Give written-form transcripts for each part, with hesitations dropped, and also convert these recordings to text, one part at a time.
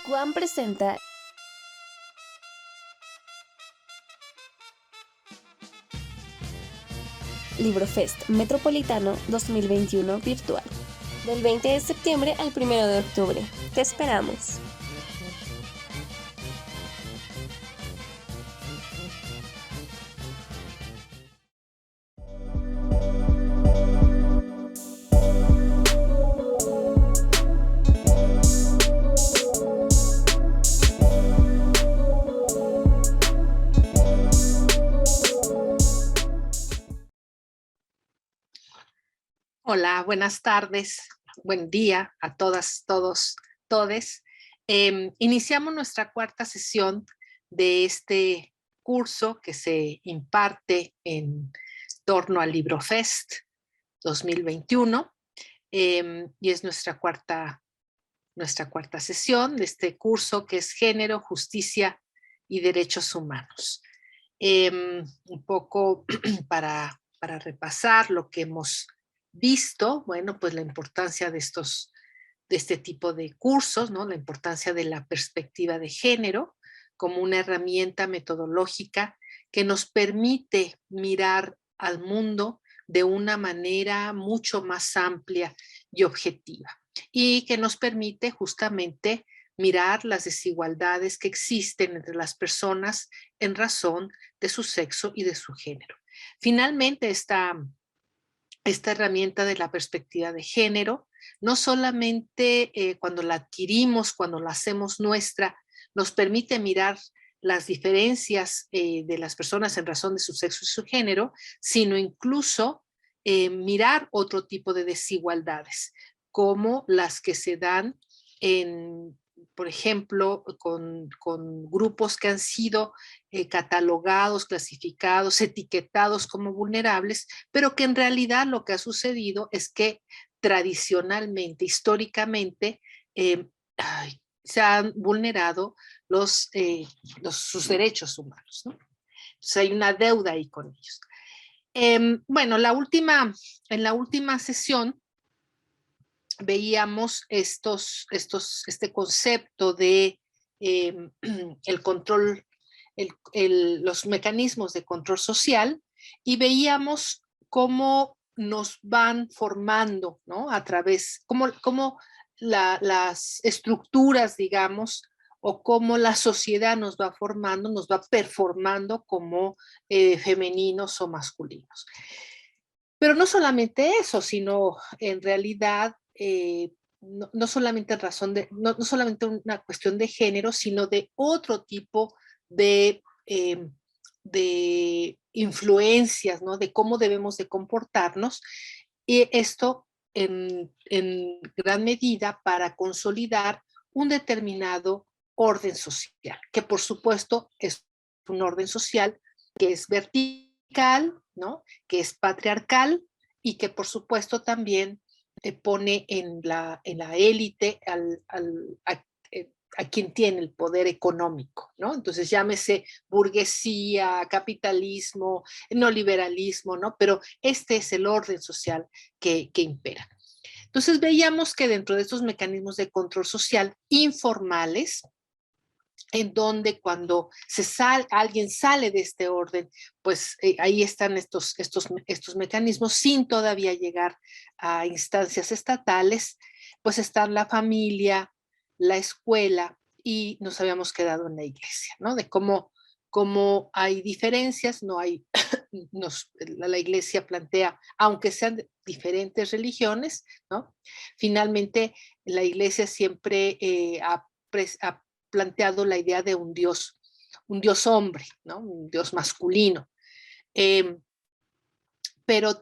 Juan presenta LibroFest Metropolitano 2021 virtual, del 20 de septiembre al 1 de octubre. Te esperamos. Hola, buenas tardes, buen día a todas, todos, todes. Iniciamos nuestra cuarta sesión de este curso que se imparte en torno al LibroFest 2021 y es nuestra cuarta sesión de este curso que es Género, Justicia y Derechos Humanos. Un poco para repasar lo que hemos visto, bueno, pues la importancia de este tipo de cursos, ¿no? La importancia de la perspectiva de género como una herramienta metodológica que nos permite mirar al mundo de una manera mucho más amplia y objetiva y que nos permite justamente mirar las desigualdades que existen entre las personas en razón de su sexo y de su género. Finalmente, esta herramienta de la perspectiva de género, no solamente cuando la adquirimos, cuando la hacemos nuestra, nos permite mirar las diferencias de las personas en razón de su sexo y su género, sino incluso mirar otro tipo de desigualdades, como las que se dan por ejemplo, con grupos que han sido catalogados, clasificados, etiquetados como vulnerables, pero que en realidad lo que ha sucedido es que tradicionalmente, históricamente, se han vulnerado sus derechos humanos, ¿no? Entonces hay una deuda ahí con ellos. Bueno, en la última sesión veíamos este concepto de el control, los mecanismos de control social y veíamos cómo nos van formando, ¿no? A través, cómo las estructuras, digamos, o cómo la sociedad nos va formando, nos va performando como femeninos o masculinos. Pero no solamente eso, sino en realidad no solamente en razón de, no solamente una cuestión de género, sino de otro tipo de influencias, ¿no? De cómo debemos de comportarnos. Y esto en gran medida para consolidar un determinado orden social, que por supuesto es un orden social que es vertical, ¿no? Que es patriarcal y que por supuesto también pone en la élite a quien tiene el poder económico, ¿no? Entonces llámese burguesía, capitalismo, neoliberalismo, ¿no? Pero este es el orden social que impera. Entonces veíamos que dentro de estos mecanismos de control social informales, en donde cuando alguien sale de este orden, pues ahí están estos mecanismos sin todavía llegar a instancias estatales, pues están la familia, la escuela y nos habíamos quedado en la iglesia, ¿no? De cómo hay diferencias, no hay, la iglesia plantea, aunque sean diferentes religiones, ¿no? Finalmente la iglesia siempre ha planteado la idea de un Dios hombre, ¿no? Un Dios masculino. Pero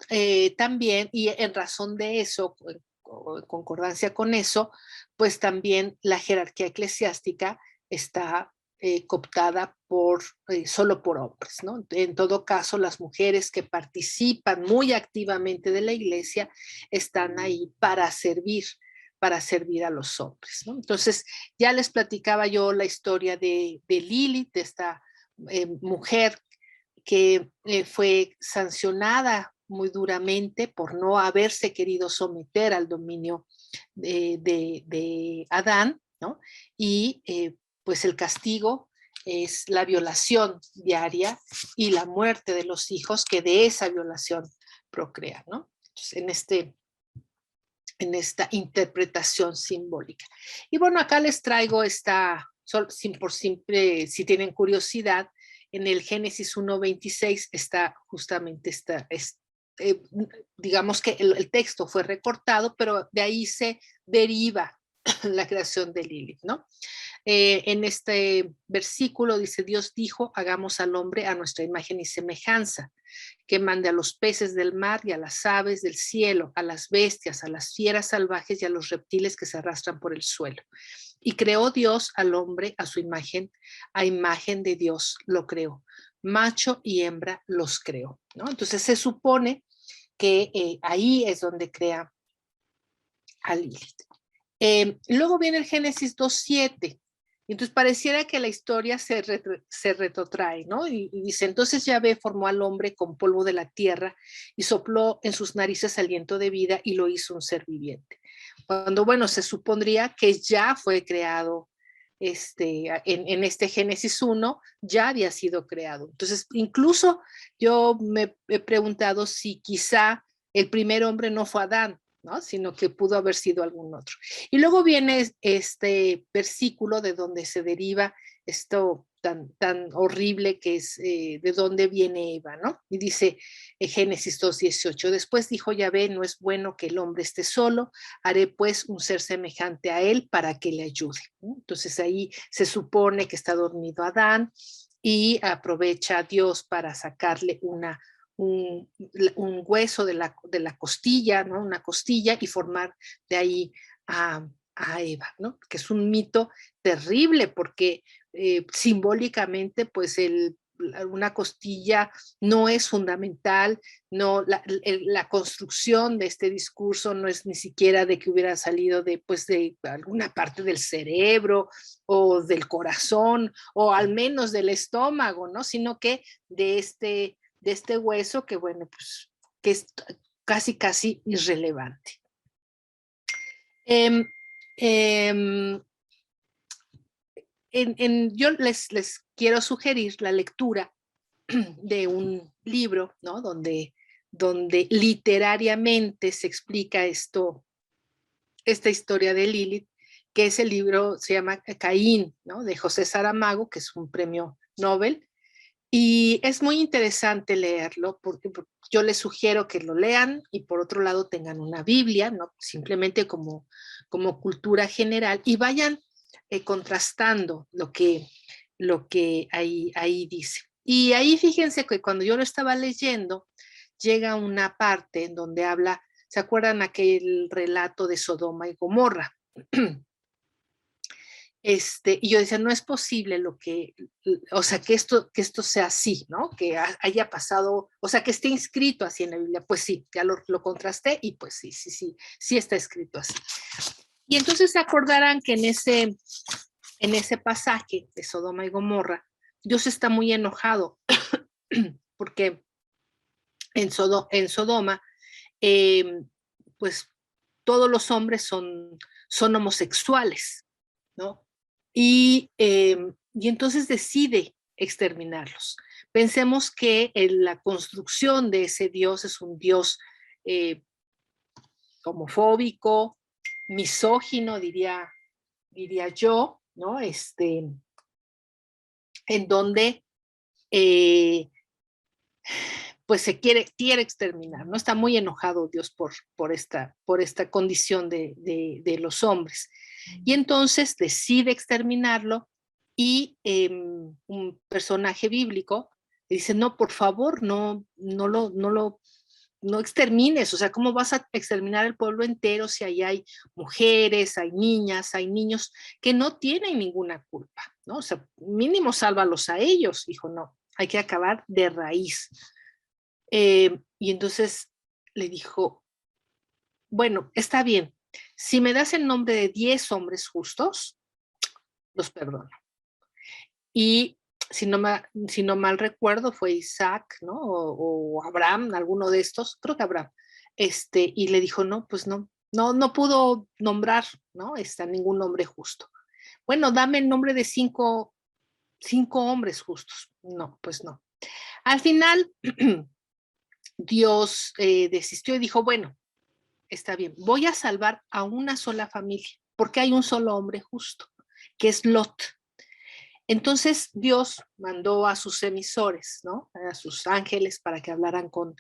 también, y en razón de eso, en concordancia con eso, pues también la jerarquía eclesiástica está cooptada solo por hombres, ¿no? En todo caso, las mujeres que participan muy activamente de la iglesia están ahí para servir a los hombres, ¿no? Entonces, ya les platicaba yo la historia de Lilith, de esta mujer que fue sancionada muy duramente por no haberse querido someter al dominio de Adán, ¿no? Y pues el castigo es la violación diaria y la muerte de los hijos que de esa violación procrean, ¿no? Entonces, en esta interpretación simbólica. Y bueno, acá les traigo esta, por simple, si tienen curiosidad, en el Génesis 1:26 está justamente digamos que el texto fue recortado, pero de ahí se deriva la creación de Lilith, ¿no? En este versículo dice, Dios dijo, hagamos al hombre a nuestra imagen y semejanza, que mande a los peces del mar y a las aves del cielo, a las bestias, a las fieras salvajes y a los reptiles que se arrastran por el suelo. Y creó Dios al hombre a su imagen, a imagen de Dios lo creó. Macho y hembra los creó, ¿no? Entonces se supone que ahí es donde crea a Lilith. Luego viene el Génesis 2:7. Entonces pareciera que la historia se retrotrae, ¿no? Y dice, entonces Yahvé formó al hombre con polvo de la tierra y sopló en sus narices aliento de vida y lo hizo un ser viviente. Cuando, bueno, se supondría que ya fue creado, en este Génesis 1, ya había sido creado. Entonces, incluso yo me he preguntado si quizá el primer hombre no fue Adán, ¿no? Sino que pudo haber sido algún otro. Y luego viene este versículo de donde se deriva esto tan horrible que es de dónde viene Eva, ¿no? Y dice Génesis 2:18, después dijo Yahvé, no es bueno que el hombre esté solo, haré pues un ser semejante a él para que le ayude, ¿no? Entonces ahí se supone que está dormido Adán y aprovecha a Dios para sacarle un hueso de la costilla, ¿no? Una costilla y formar de ahí a Eva, ¿no? Que es un mito terrible porque simbólicamente pues una costilla no es fundamental, no, la construcción de este discurso no es ni siquiera de que hubiera salido pues, de alguna parte del cerebro o del corazón o al menos del estómago, ¿no? Sino que de este hueso que, bueno, pues que es casi irrelevante. Eh, eh, yo les quiero sugerir la lectura de un libro, ¿no? Donde literariamente se explica esta historia de Lilith, que es el libro, se llama Caín, ¿no? De José Saramago, que es un premio Nobel. Y es muy interesante leerlo porque yo les sugiero que lo lean y por otro lado tengan una Biblia, ¿no? Simplemente como cultura general y vayan contrastando lo que ahí dice. Y ahí fíjense que cuando yo lo estaba leyendo, llega una parte en donde habla, ¿se acuerdan aquel relato de Sodoma y Gomorra? Y yo decía, no es posible o sea, que esto sea así, ¿no? Que haya pasado, o sea, que esté inscrito así en la Biblia. Pues sí, ya lo contrasté y pues sí está escrito así. Y entonces se acordarán que en ese pasaje de Sodoma y Gomorra, Dios está muy enojado porque en Sodoma, pues todos los hombres son homosexuales, ¿no? Y entonces decide exterminarlos. Pensemos que la construcción de ese Dios es un Dios homofóbico, misógino, diría yo, ¿no? En donde pues se quiere exterminar, ¿no? Está muy enojado Dios por esta condición de los hombres. Y entonces decide exterminarlo y un personaje bíblico dice, no, por favor, no extermines, o sea, ¿cómo vas a exterminar el pueblo entero si ahí hay mujeres, hay niñas, hay niños que no tienen ninguna culpa, ¿no? O sea, mínimo sálvalos a ellos, dijo, no, hay que acabar de raíz. Y entonces le dijo, bueno, está bien, si me das el nombre de 10 hombres justos, los perdono. Y si no mal recuerdo, fue Isaac, ¿no? O Abraham, alguno de estos, creo que Abraham, y le dijo, no, pues no pudo nombrar, ¿no? Ningún hombre justo. bueno, dame el nombre de cinco hombres justos. No, pues no. Al final, Dios desistió y dijo, bueno, está bien, voy a salvar a una sola familia, porque hay un solo hombre justo, que es Lot. Entonces Dios mandó a sus emisores, ¿no? A sus ángeles para que hablaran con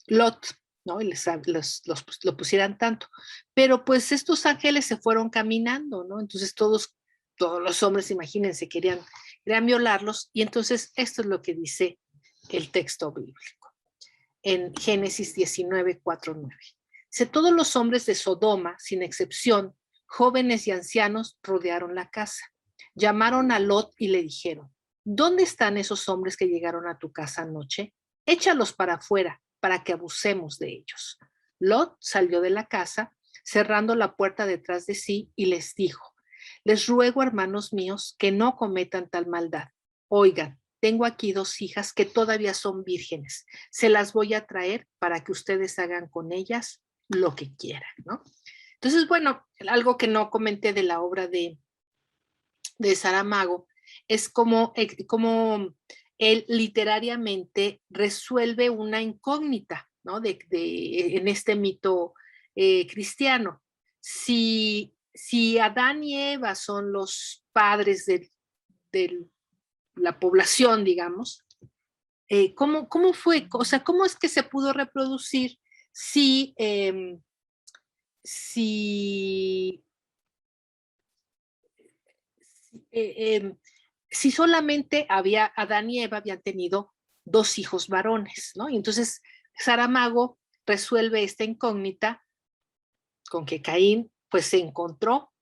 Lot, ¿no? Y lo pusieran tanto. Pero pues estos ángeles se fueron caminando, ¿no? Entonces todos los hombres, imagínense, querían violarlos. Y entonces esto es lo que dice el texto bíblico en Génesis 19, 4, 9. Dice, todos los hombres de Sodoma, sin excepción, jóvenes y ancianos, rodearon la casa. Llamaron a Lot y le dijeron, ¿dónde están esos hombres que llegaron a tu casa anoche? Échalos para afuera, para que abusemos de ellos. Lot salió de la casa, cerrando la puerta detrás de sí, y les dijo, les ruego, hermanos míos, que no cometan tal maldad. Oigan, tengo aquí 2 hijas que todavía son vírgenes. Se las voy a traer para que ustedes hagan con ellas lo que quieran, ¿no? Entonces, bueno, algo que no comenté de la obra de Saramago es como él literariamente resuelve una incógnita, ¿no? En este mito cristiano. Si Adán y Eva son los padres de la población, digamos, ¿cómo fue? O sea, ¿cómo es que se pudo reproducir si, si, eh, eh, si solamente Adán y Eva habían tenido 2 hijos varones, ¿no? Y entonces Saramago resuelve esta incógnita con que Caín pues se encontró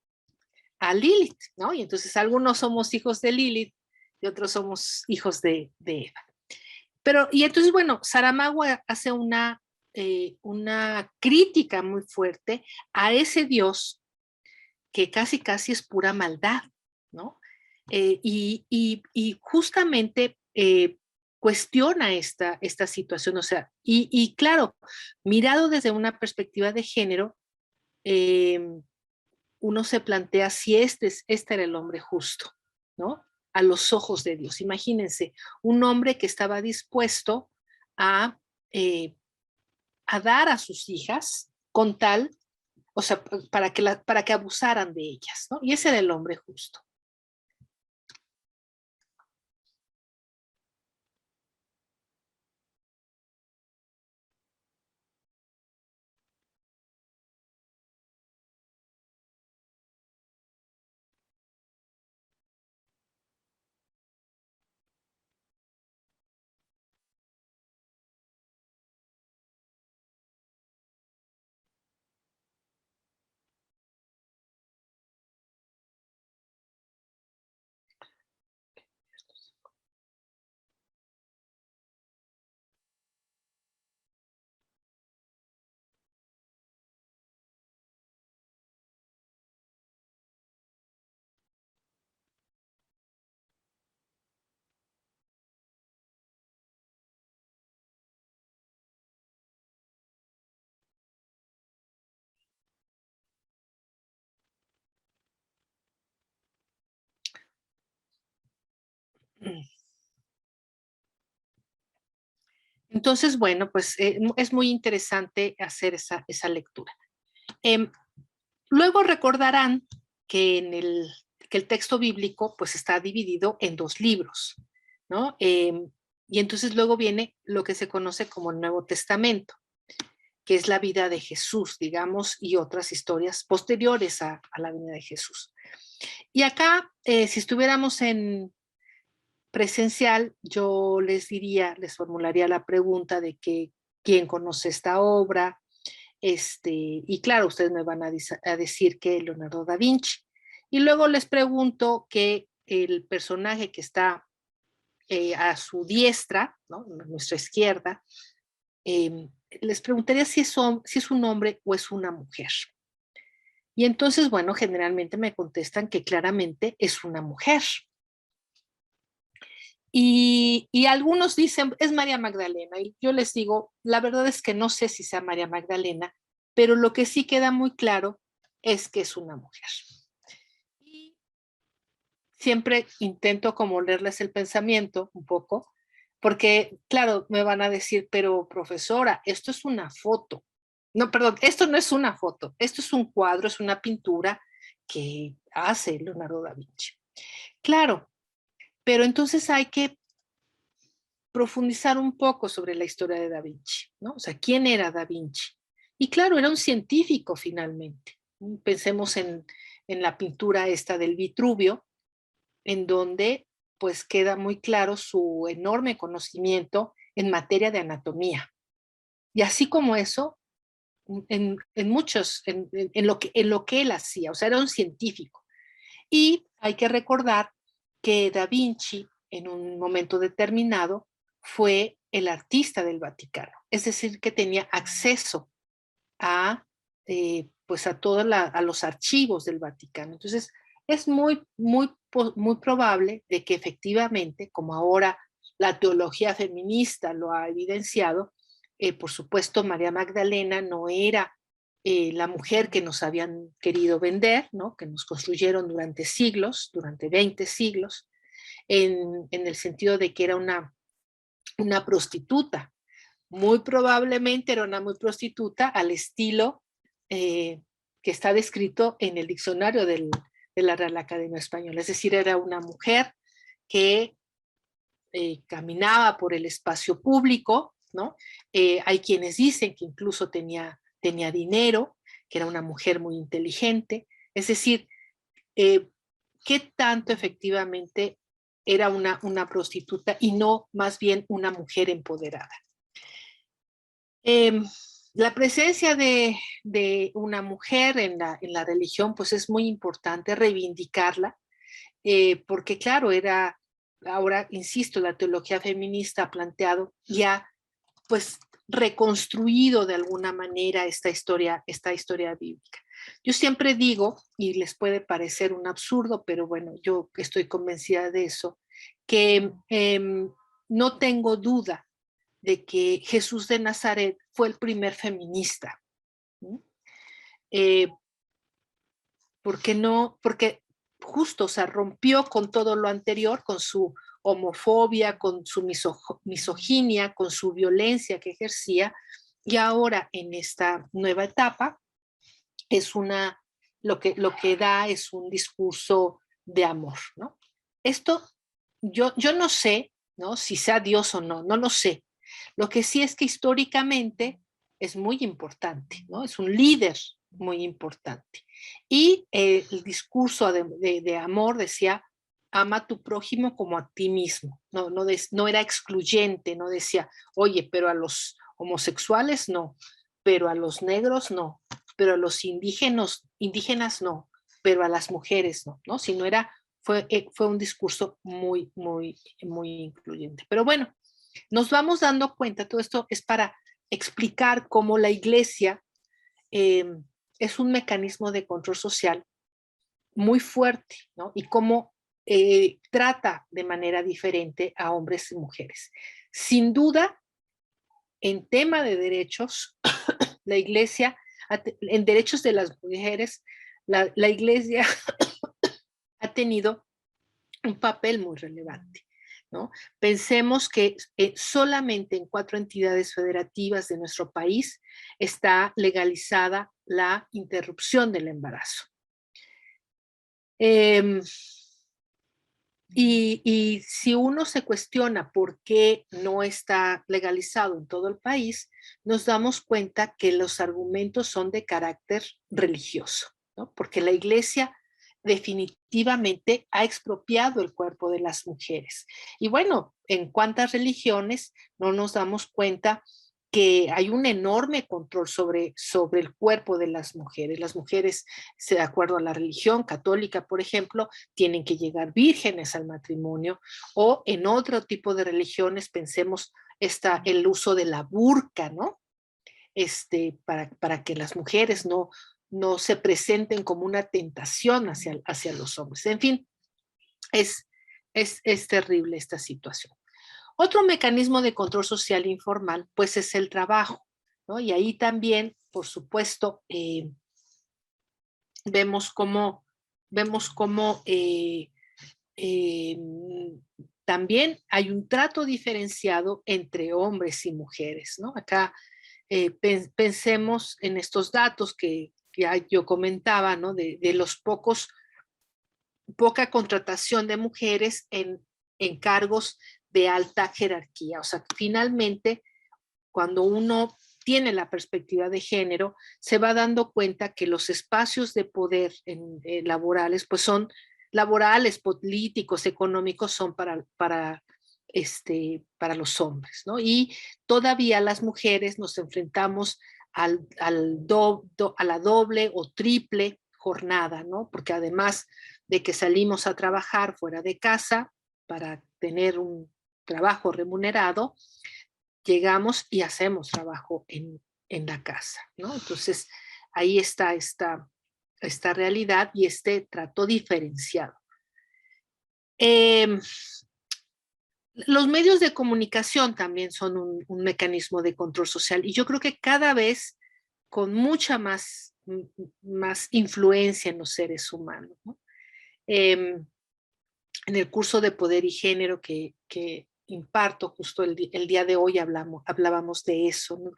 a Lilith, ¿no? Y entonces algunos somos hijos de Lilith y otros somos hijos de Eva. Pero, y entonces, bueno, Saramago hace una crítica muy fuerte a ese Dios que casi es pura maldad, ¿no? Y justamente cuestiona esta situación, o sea, y claro, mirado desde una perspectiva de género, eh, uno se plantea si este era el hombre justo, ¿no? A los ojos de Dios. Imagínense, un hombre que estaba dispuesto a, eh, a dar a sus hijas con tal, o sea, para que abusaran de ellas, ¿no? Y ese era el hombre justo. Entonces, bueno, pues es muy interesante hacer esa lectura. Eh, Luego recordarán que que el texto bíblico pues está dividido en 2 libros, ¿no? Y entonces luego viene lo que se conoce como el Nuevo Testamento, que es la vida de Jesús, digamos, y otras historias posteriores a la venida de Jesús. Y acá, si estuviéramos en presencial, yo les diría, les formularía la pregunta de que quién conoce esta obra, y claro, ustedes me van a decir que Leonardo da Vinci. Y luego les pregunto que el personaje que está a su diestra, ¿no? A nuestra izquierda, les preguntaría si es un hombre o es una mujer. Y entonces, bueno, generalmente me contestan que claramente es una mujer. Y algunos dicen, es María Magdalena. Y yo les digo, la verdad es que no sé si sea María Magdalena, pero lo que sí queda muy claro es que es una mujer. Y siempre intento como leerles el pensamiento un poco, porque claro, me van a decir, pero profesora, esto es una foto. No, perdón, esto no es una foto, esto es un cuadro, es una pintura que hace Leonardo da Vinci. Claro, pero entonces hay que profundizar un poco sobre la historia de Da Vinci, ¿no? O sea, ¿quién era Da Vinci? Y claro, era un científico finalmente. Pensemos en la pintura esta del Vitruvio, en donde pues queda muy claro su enorme conocimiento en materia de anatomía. Y así como eso, en muchos, en lo que él hacía, o sea, era un científico. Y hay que recordar que Da Vinci, en un momento determinado, fue el artista del Vaticano, es decir, que tenía acceso a, pues a todos a los archivos del Vaticano. Entonces, es muy probable de que efectivamente, como ahora la teología feminista lo ha evidenciado, por supuesto, María Magdalena no era la mujer que nos habían querido vender, ¿no? Que nos construyeron durante siglos, durante 20 siglos, en el sentido de que era una prostituta. Muy probablemente era una muy prostituta al estilo eh, que está descrito en el diccionario de la Real Academia Española. Es decir, era una mujer que caminaba por el espacio público, ¿no? Hay quienes dicen que incluso tenía dinero, que era una mujer muy inteligente. Es decir, ¿qué tanto efectivamente era una prostituta y no más bien una mujer empoderada? Eh, la presencia de una mujer en la religión, pues es muy importante reivindicarla, porque claro, ahora, insisto, la teología feminista ha planteado y ha, pues, reconstruido de alguna manera esta historia bíblica. Yo siempre digo, y les puede parecer un absurdo, pero bueno, yo estoy convencida de eso, que no tengo duda de que Jesús de Nazaret fue el primer feminista. ¿No? Eh, porque no, porque justo, o sea, rompió con todo lo anterior, con su homofobia, con su misoginia, con su violencia que ejercía, y ahora en esta nueva etapa es lo que da es un discurso de amor, ¿no? Esto, yo no sé, ¿no? Si sea Dios o no, no lo sé. Lo que sí es que históricamente es muy importante, ¿no? Es un líder muy importante. Y el discurso de amor decía, ama a tu prójimo como a ti mismo. No era excluyente, no decía, oye, pero a los homosexuales no, pero a los negros no, pero a los indígenas no, pero a las mujeres no, ¿no? Sino fue un discurso muy incluyente. Pero bueno, nos vamos dando cuenta, todo esto es para explicar cómo la iglesia eh, es un mecanismo de control social muy fuerte, ¿no? Y cómo trata de manera diferente a hombres y mujeres. Sin duda, en tema de derechos, la iglesia, en derechos de las mujeres, la iglesia ha tenido un papel muy relevante. ¿No? Pensemos que solamente en 4 entidades federativas de nuestro país está legalizada la interrupción del embarazo. Eh, y si uno se cuestiona por qué no está legalizado en todo el país, nos damos cuenta que los argumentos son de carácter religioso, ¿no? Porque la iglesia definitivamente ha expropiado el cuerpo de las mujeres. Y bueno, en cuántas religiones no nos damos cuenta que hay un enorme control sobre el cuerpo de las mujeres. Las mujeres, de acuerdo a la religión católica, por ejemplo, tienen que llegar vírgenes al matrimonio, o en otro tipo de religiones, pensemos, está el uso de la burka, ¿no? Para que las mujeres no se presenten como una tentación hacia los hombres. En fin, es terrible esta situación. Otro mecanismo de control social informal, pues es el trabajo, ¿no? Y ahí también, por supuesto, vemos cómo, vemos cómo eh, también hay un trato diferenciado entre hombres y mujeres, ¿no? Acá pensemos en estos datos que ya yo comentaba, ¿no? De los poca contratación de mujeres en cargos de alta jerarquía. O sea, finalmente, cuando uno tiene la perspectiva de género, se va dando cuenta que los espacios de poder laborales, pues son laborales, políticos, económicos, son para los hombres, ¿no? Y todavía las mujeres nos enfrentamos a la doble o triple jornada, ¿no? Porque además de que salimos a trabajar fuera de casa para tener un trabajo remunerado, llegamos y hacemos trabajo en la casa, ¿no? Entonces, ahí está esta realidad y este trato diferenciado. Los medios de comunicación también son un mecanismo de control social y yo creo que cada vez con mucha más influencia en los seres humanos, ¿no? En el curso de Poder y Género que imparto justo el día de hoy hablábamos de eso, ¿no?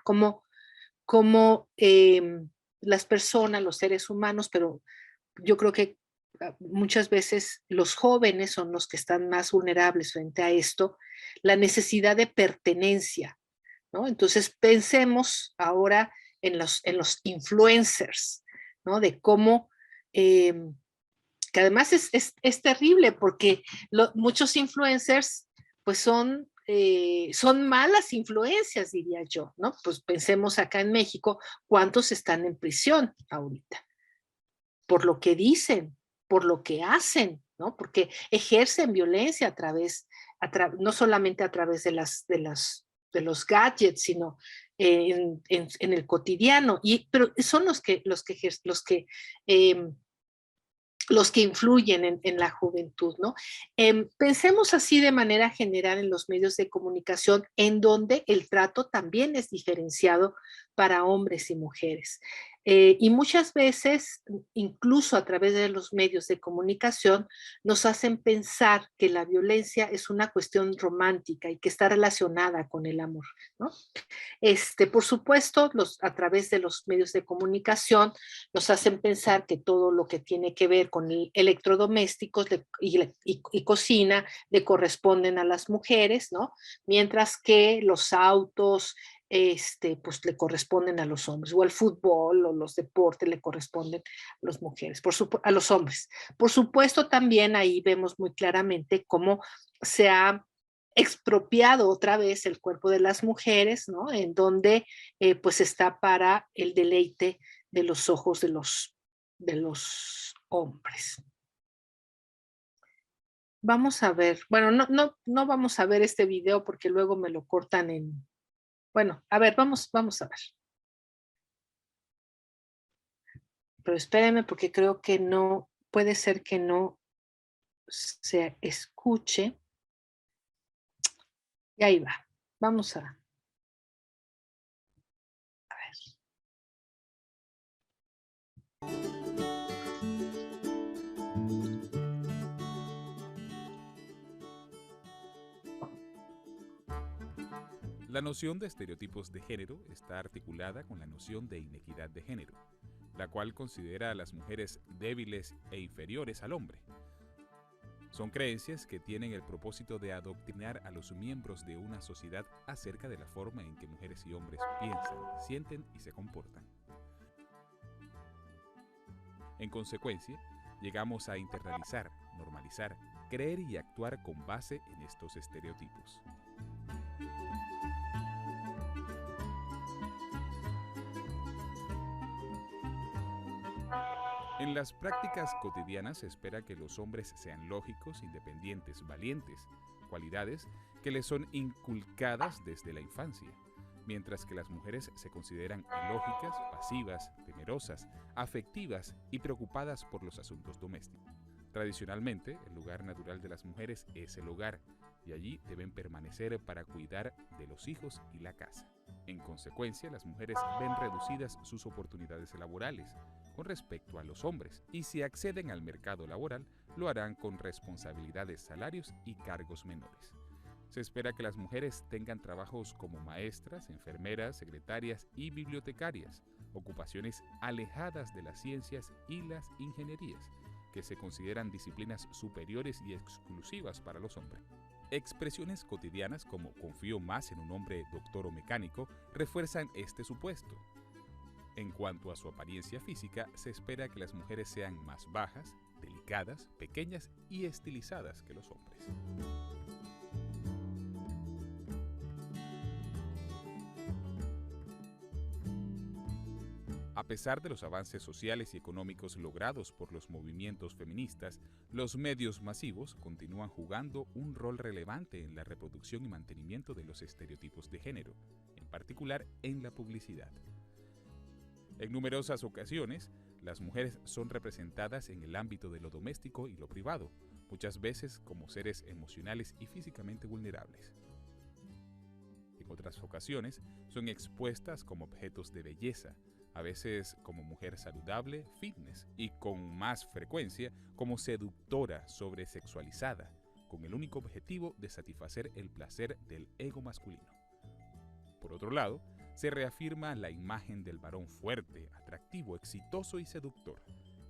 Cómo las personas, los seres humanos, pero yo creo que muchas veces los jóvenes son los que están más vulnerables frente a esto, la necesidad de pertenencia, ¿no? Entonces pensemos ahora en los influencers, ¿no? De cómo que además es terrible porque muchos influencers pues son malas influencias, diría yo, ¿no? Pues pensemos acá en México, ¿cuántos están en prisión ahorita? Por lo que dicen, por lo que hacen, ¿no? Porque ejercen violencia no solamente a través de los gadgets, sino en el cotidiano. Pero son eh, los que influyen en la juventud, ¿no? Pensemos así de manera general en los medios de comunicación, en donde el trato también es diferenciado para hombres y mujeres. Y muchas veces, incluso a través de los medios de comunicación, nos hacen pensar que la violencia es una cuestión romántica y que está relacionada con el amor, ¿no? Por supuesto, a través de los medios de comunicación nos hacen pensar que todo lo que tiene que ver con electrodomésticos y cocina le corresponden a las mujeres, ¿no? Mientras que los autos, pues le corresponden a los hombres, o el fútbol o los deportes le corresponden a las mujeres, a los hombres. Por supuesto, también ahí vemos muy claramente cómo se ha expropiado otra vez el cuerpo de las mujeres, ¿no? En donde pues está para el deleite de los ojos de los hombres. Vamos a ver, bueno, no vamos a ver este video porque luego me lo cortan bueno, a ver, vamos a ver. Pero espérenme porque creo que no, puede ser que no se escuche. Y ahí va, vamos a ver. La noción de estereotipos de género está articulada con la noción de inequidad de género, la cual considera a las mujeres débiles e inferiores al hombre. Son creencias que tienen el propósito de adoctrinar a los miembros de una sociedad acerca de la forma en que mujeres y hombres piensan, sienten y se comportan. En consecuencia, llegamos a internalizar, normalizar, creer y actuar con base en estos estereotipos. En las prácticas cotidianas se espera que los hombres sean lógicos, independientes, valientes, cualidades que les son inculcadas desde la infancia, mientras que las mujeres se consideran ilógicas, pasivas, temerosas, afectivas y preocupadas por los asuntos domésticos. Tradicionalmente, el lugar natural de las mujeres es el hogar, y allí deben permanecer para cuidar de los hijos y la casa. En consecuencia, las mujeres ven reducidas sus oportunidades laborales, con respecto a los hombres, y si acceden al mercado laboral, lo harán con responsabilidades, salarios y cargos menores. Se espera que las mujeres tengan trabajos como maestras, enfermeras, secretarias y bibliotecarias, ocupaciones alejadas de las ciencias y las ingenierías, que se consideran disciplinas superiores y exclusivas para los hombres. Expresiones cotidianas como confío más en un hombre doctor o mecánico refuerzan este supuesto. En cuanto a su apariencia física, se espera que las mujeres sean más bajas, delicadas, pequeñas y estilizadas que los hombres. A pesar de los avances sociales y económicos logrados por los movimientos feministas, los medios masivos continúan jugando un rol relevante en la reproducción y mantenimiento de los estereotipos de género, en particular en la publicidad. En numerosas ocasiones, las mujeres son representadas en el ámbito de lo doméstico y lo privado, muchas veces como seres emocionales y físicamente vulnerables. En otras ocasiones, son expuestas como objetos de belleza, a veces como mujer saludable, fitness, y con más frecuencia como seductora sobresexualizada, con el único objetivo de satisfacer el placer del ego masculino. Por otro lado, se reafirma la imagen del varón fuerte, atractivo, exitoso y seductor,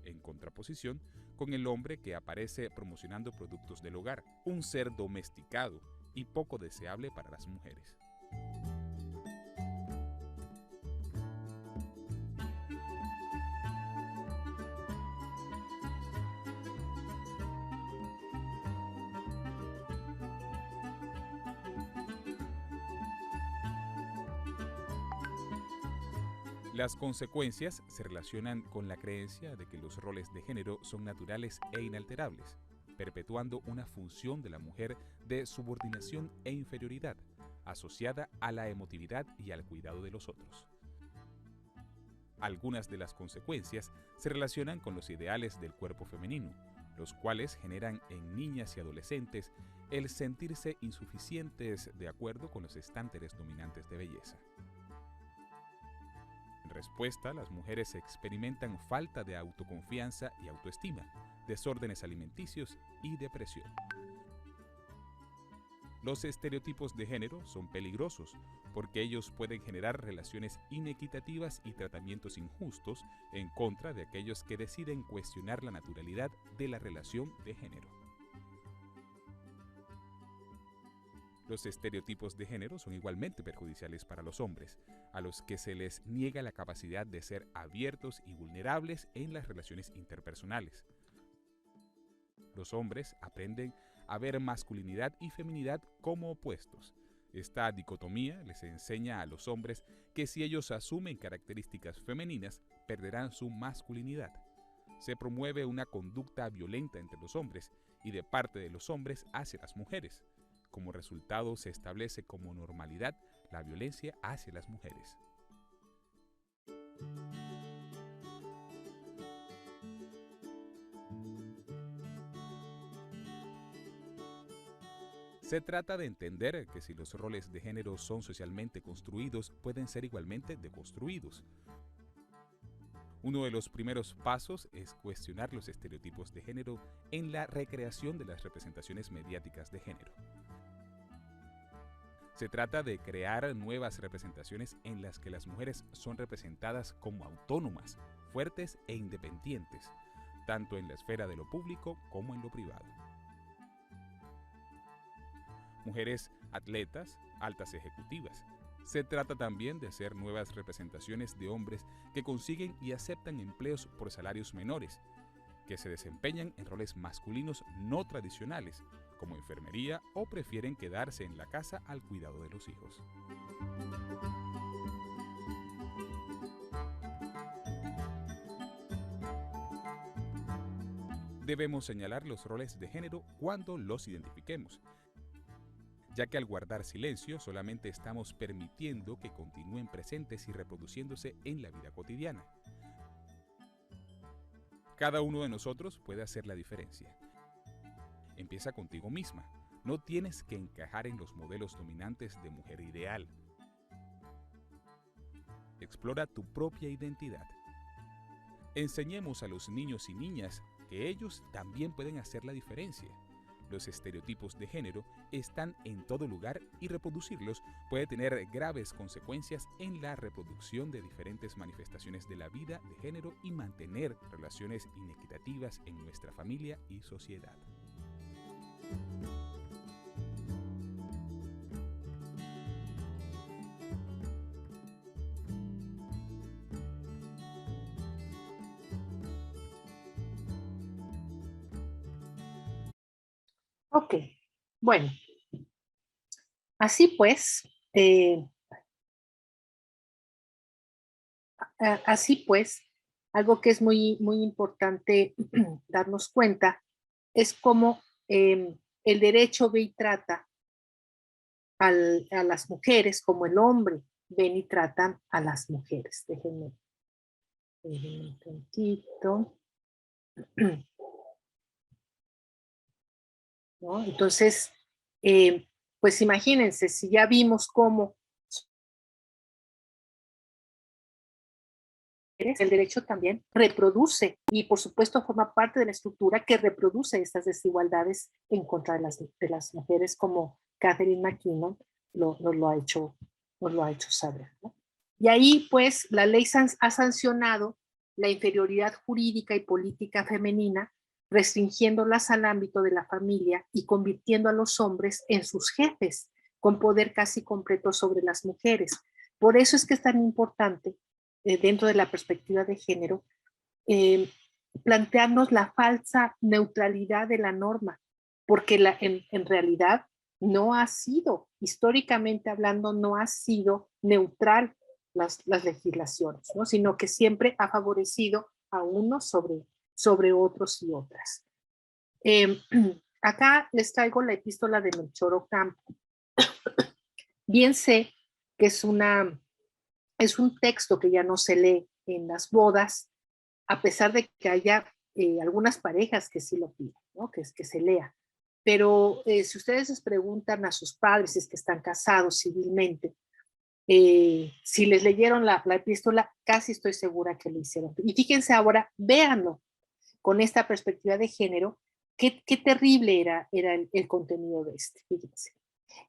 en contraposición con el hombre que aparece promocionando productos del hogar, un ser domesticado y poco deseable para las mujeres. Las consecuencias se relacionan con la creencia de que los roles de género son naturales e inalterables, perpetuando una función de la mujer de subordinación e inferioridad, asociada a la emotividad y al cuidado de los otros. Algunas de las consecuencias se relacionan con los ideales del cuerpo femenino, los cuales generan en niñas y adolescentes el sentirse insuficientes de acuerdo con los estándares dominantes de belleza. En respuesta, las mujeres experimentan falta de autoconfianza y autoestima, desórdenes alimenticios y depresión. Los estereotipos de género son peligrosos porque ellos pueden generar relaciones inequitativas y tratamientos injustos en contra de aquellos que deciden cuestionar la naturalidad de la relación de género. Los estereotipos de género son igualmente perjudiciales para los hombres, a los que se les niega la capacidad de ser abiertos y vulnerables en las relaciones interpersonales. Los hombres aprenden a ver masculinidad y feminidad como opuestos. Esta dicotomía les enseña a los hombres que si ellos asumen características femeninas, perderán su masculinidad. Se promueve una conducta violenta entre los hombres y de parte de los hombres hacia las mujeres. Como resultado, se establece como normalidad la violencia hacia las mujeres. Se trata de entender que si los roles de género son socialmente construidos, pueden ser igualmente deconstruidos. Uno de los primeros pasos es cuestionar los estereotipos de género en la recreación de las representaciones mediáticas de género. Se trata de crear nuevas representaciones en las que las mujeres son representadas como autónomas, fuertes e independientes, tanto en la esfera de lo público como en lo privado. Mujeres atletas, altas ejecutivas. Se trata también de hacer nuevas representaciones de hombres que consiguen y aceptan empleos por salarios menores, que se desempeñan en roles masculinos no tradicionales, como enfermería, o prefieren quedarse en la casa al cuidado de los hijos. Debemos señalar los roles de género cuando los identifiquemos, ya que al guardar silencio solamente estamos permitiendo que continúen presentes y reproduciéndose en la vida cotidiana. Cada uno de nosotros puede hacer la diferencia. Empieza contigo misma. No tienes que encajar en los modelos dominantes de mujer ideal. Explora tu propia identidad. Enseñemos a los niños y niñas que ellos también pueden hacer la diferencia. Los estereotipos de género están en todo lugar y reproducirlos puede tener graves consecuencias en la reproducción de diferentes manifestaciones de la vida de género y mantener relaciones inequitativas en nuestra familia y sociedad. Ok, bueno, así pues, algo que es muy, muy importante darnos cuenta es cómo el derecho ve y trata a las mujeres como el hombre ven y tratan a las mujeres. Déjenme un tantito. ¿No? Entonces, pues imagínense, si ya vimos cómo el derecho también reproduce y por supuesto forma parte de la estructura que reproduce estas desigualdades en contra de las mujeres, como Catherine McKinnon nos lo ha hecho saber, ¿no? Y ahí pues la ley ha sancionado la inferioridad jurídica y política femenina, restringiéndolas al ámbito de la familia y convirtiendo a los hombres en sus jefes, con poder casi completo sobre las mujeres. Por eso es que es tan importante dentro de la perspectiva de género, eh, plantearnos la falsa neutralidad de la norma, porque en realidad no ha sido, históricamente hablando, no ha sido neutral las legislaciones, ¿no? Sino que siempre ha favorecido a unos sobre otros y otras. Acá les traigo la epístola de Melchor Ocampo. Bien sé que es un texto que ya no se lee en las bodas, a pesar de que haya algunas parejas que sí lo piden, ¿no? Que se lea. Pero si ustedes les preguntan a sus padres, si es que están casados civilmente, si les leyeron la epístola, casi estoy segura que lo hicieron. Y fíjense ahora, véanlo con esta perspectiva de género, qué terrible era el contenido de este. Fíjense.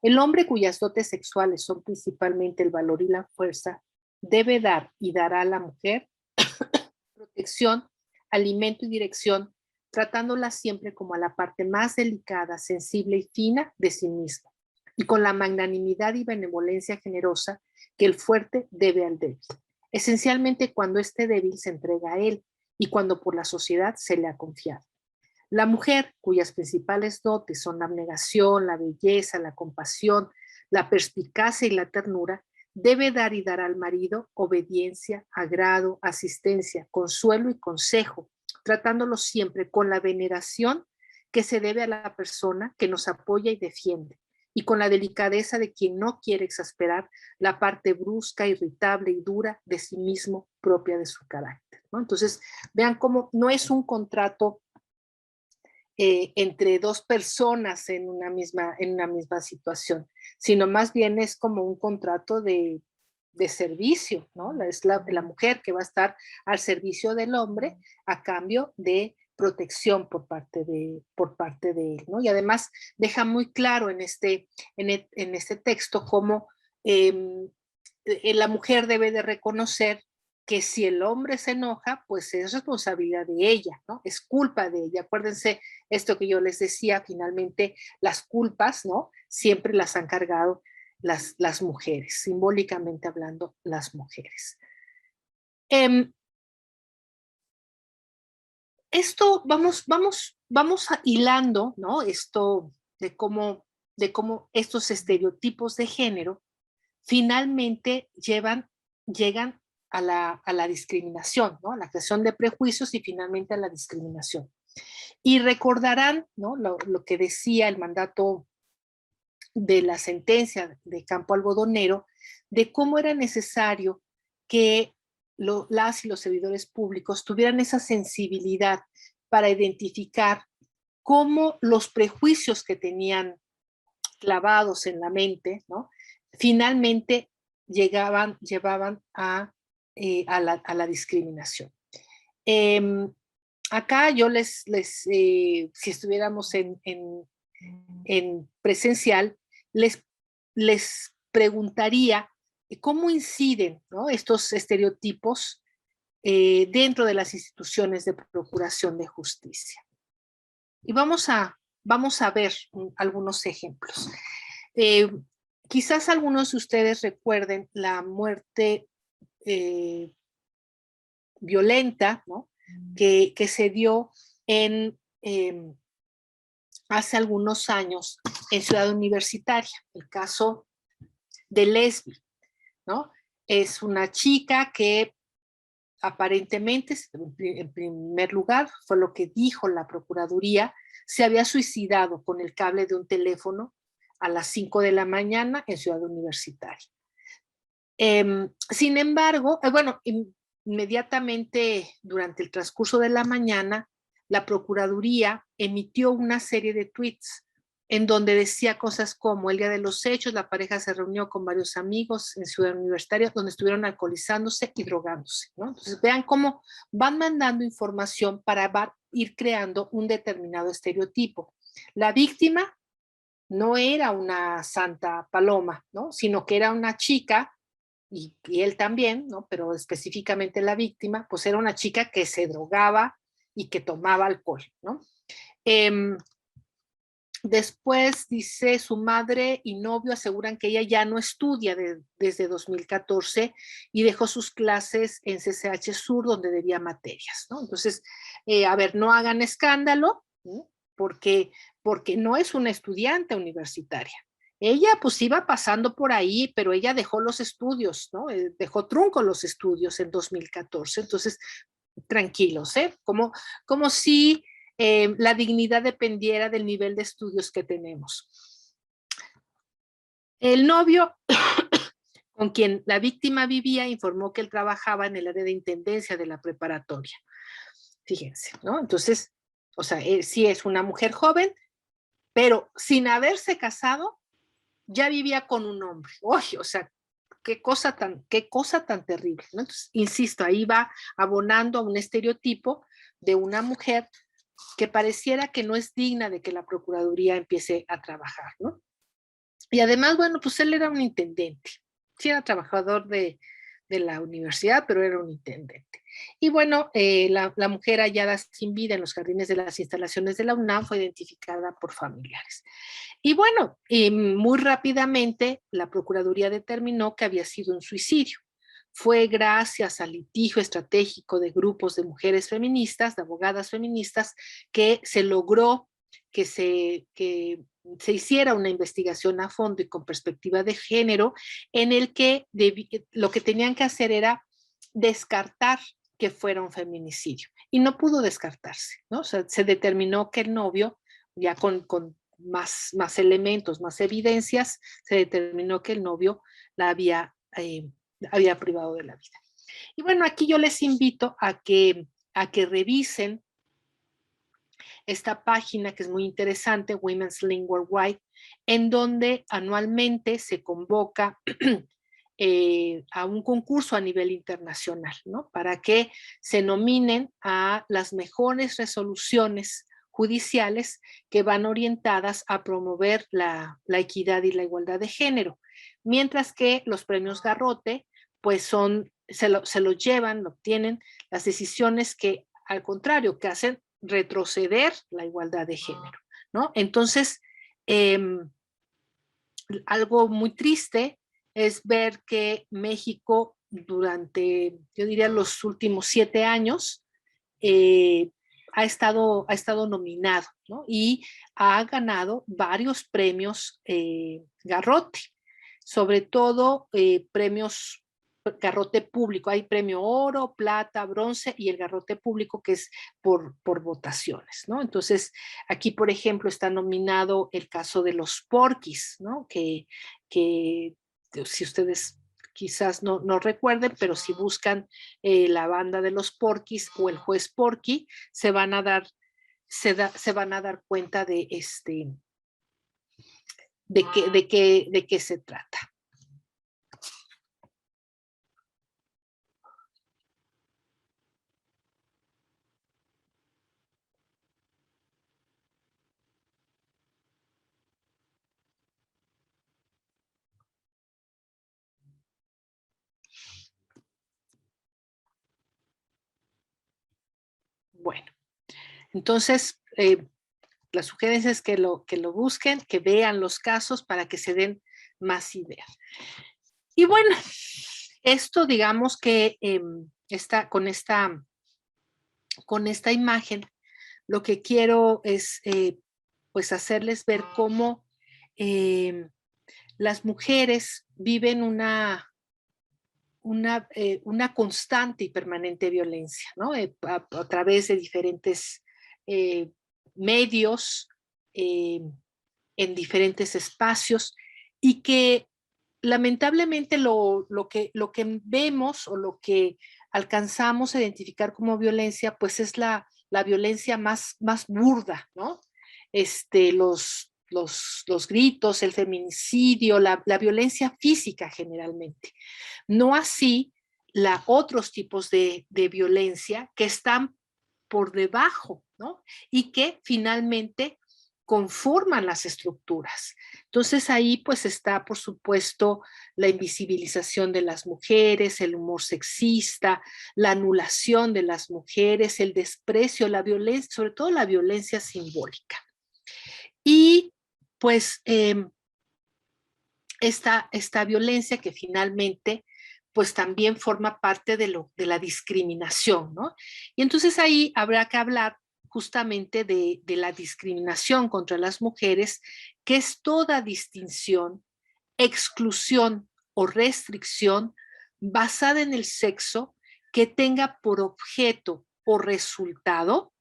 El hombre cuyas dotes sexuales son principalmente el valor y la fuerza, debe dar y dará a la mujer protección, alimento y dirección, tratándola siempre como a la parte más delicada, sensible y fina de sí misma, y con la magnanimidad y benevolencia generosa que el fuerte debe al débil, esencialmente cuando este débil se entrega a él y cuando por la sociedad se le ha confiado. La mujer, cuyas principales dotes son la abnegación, la belleza, la compasión, la perspicacia y la ternura, debe dar y dar al marido obediencia, agrado, asistencia, consuelo y consejo, tratándolo siempre con la veneración que se debe a la persona que nos apoya y defiende, y con la delicadeza de quien no quiere exasperar la parte brusca, irritable y dura de sí mismo propia de su carácter, ¿no? Entonces, vean cómo no es un contrato entre dos personas en una misma situación, sino más bien es como un contrato de servicio, ¿no? Es la mujer que va a estar al servicio del hombre a cambio de protección por parte de él, ¿no? Y además deja muy claro en este texto cómo la mujer debe de reconocer que si el hombre se enoja, pues es responsabilidad de ella, ¿no? Es culpa de ella. Acuérdense esto que yo les decía, finalmente las culpas, ¿no? Siempre las han cargado las mujeres, simbólicamente hablando, las mujeres. Esto vamos hilando, ¿no? Esto de cómo estos estereotipos de género finalmente llegan a la discriminación, ¿no? A la creación de prejuicios y finalmente a la discriminación. Y recordarán, ¿no? Lo que decía el mandato de la sentencia de Campo Algodonero, de cómo era necesario que las y los servidores públicos tuvieran esa sensibilidad para identificar cómo los prejuicios que tenían clavados en la mente, ¿no? Finalmente llevaban a la discriminación. Acá yo si estuviéramos en presencial, les preguntaría cómo inciden, ¿no?, estos estereotipos dentro de las instituciones de procuración de justicia. Y vamos a ver algunos ejemplos. Quizás algunos de ustedes recuerden la muerte violenta, ¿no?, que se dio hace algunos años en Ciudad Universitaria, el caso de Lesbi, ¿no? Es una chica que aparentemente, en primer lugar, fue lo que dijo la Procuraduría, se había suicidado con el cable de un teléfono a las 5 de la mañana en Ciudad Universitaria. Sin embargo, bueno, inmediatamente durante el transcurso de la mañana, la Procuraduría emitió una serie de tweets en donde decía cosas como: el día de los hechos, la pareja se reunió con varios amigos en Ciudad Universitaria, donde estuvieron alcoholizándose y drogándose, ¿no? Entonces, vean cómo van mandando información para ir creando un determinado estereotipo. La víctima no era una santa paloma, ¿no?, sino que era una chica, y él también, ¿no?, pero específicamente la víctima, pues era una chica que se drogaba y que tomaba alcohol, ¿no? Después dice: su madre y novio aseguran que ella ya no estudia desde 2014 y dejó sus clases en CCH Sur, donde debía materias, ¿no? Entonces, a ver, no hagan escándalo, ¿no?, porque no es una estudiante universitaria. Ella pues iba pasando por ahí, pero ella dejó los estudios, ¿no? Dejó trunco los estudios en 2014. Entonces, tranquilos, ¿eh? Como si la dignidad dependiera del nivel de estudios que tenemos. El novio con quien la víctima vivía informó que él trabajaba en el área de intendencia de la preparatoria. Fíjense, ¿no? Entonces, o sea, sí es una mujer joven, pero sin haberse casado, ya vivía con un hombre. Oye, o sea, qué cosa tan terrible, ¿no? Entonces, insisto, ahí va abonando a un estereotipo de una mujer que pareciera que no es digna de que la Procuraduría empiece a trabajar, ¿no? Y además, bueno, pues él era un intendente. Sí era trabajador de la universidad, pero era un intendente. Y bueno, la mujer hallada sin vida en los jardines de las instalaciones de la UNAM fue identificada por familiares. Y bueno, muy rápidamente la Procuraduría determinó que había sido un suicidio. Fue gracias al litigio estratégico de grupos de mujeres feministas, de abogadas feministas, que se logró que se hiciera una investigación a fondo y con perspectiva de género, en el que lo que tenían que hacer era descartar que fuera un feminicidio. Y no pudo descartarse, ¿no? O sea, se determinó que el novio, ya con más elementos, más evidencias, se determinó que el novio la había privado de la vida. Y bueno, aquí yo les invito a que revisen esta página que es muy interesante, Women's Link Worldwide, en donde anualmente se convoca a un concurso a nivel internacional, ¿no?, para que se nominen a las mejores resoluciones judiciales que van orientadas a promover la equidad y la igualdad de género, mientras que los premios Garrote pues se lo llevan, lo obtienen las decisiones que, al contrario, que hacen retroceder la igualdad de género, ¿no? Entonces, algo muy triste es ver que México durante, yo diría, los últimos 7 años, ha estado nominado, ¿no?, y ha ganado varios premios Garrote, sobre todo premios Garrote público. Hay premio oro, plata, bronce y el Garrote público, que es por votaciones, ¿no? Entonces, aquí, por ejemplo, está nominado el caso de los Porquis, ¿no?, que si ustedes quizás no recuerden, pero si buscan la banda de los Porquis o el juez Porqui, se van a dar cuenta de qué se trata. Bueno, entonces la sugerencia es que lo busquen, que vean los casos para que se den más ideas. Y bueno, esto digamos que con esta imagen, lo que quiero es pues hacerles ver cómo las mujeres viven una constante y permanente violencia, ¿no? A través de diferentes medios, en diferentes espacios, y que lamentablemente lo que vemos o lo que alcanzamos a identificar como violencia, pues es la violencia más burda, ¿no? Los gritos, el feminicidio, la violencia física generalmente. No así otros tipos de violencia que están por debajo, ¿no? Y que finalmente conforman las estructuras. Entonces ahí pues está, por supuesto, la invisibilización de las mujeres, el humor sexista, la anulación de las mujeres, el desprecio, la violencia, sobre todo la violencia simbólica. Y pues esta violencia que finalmente pues también forma parte de la discriminación, ¿no? Y entonces ahí habrá que hablar justamente de la discriminación contra las mujeres, que es toda distinción, exclusión o restricción basada en el sexo que tenga por objeto o resultado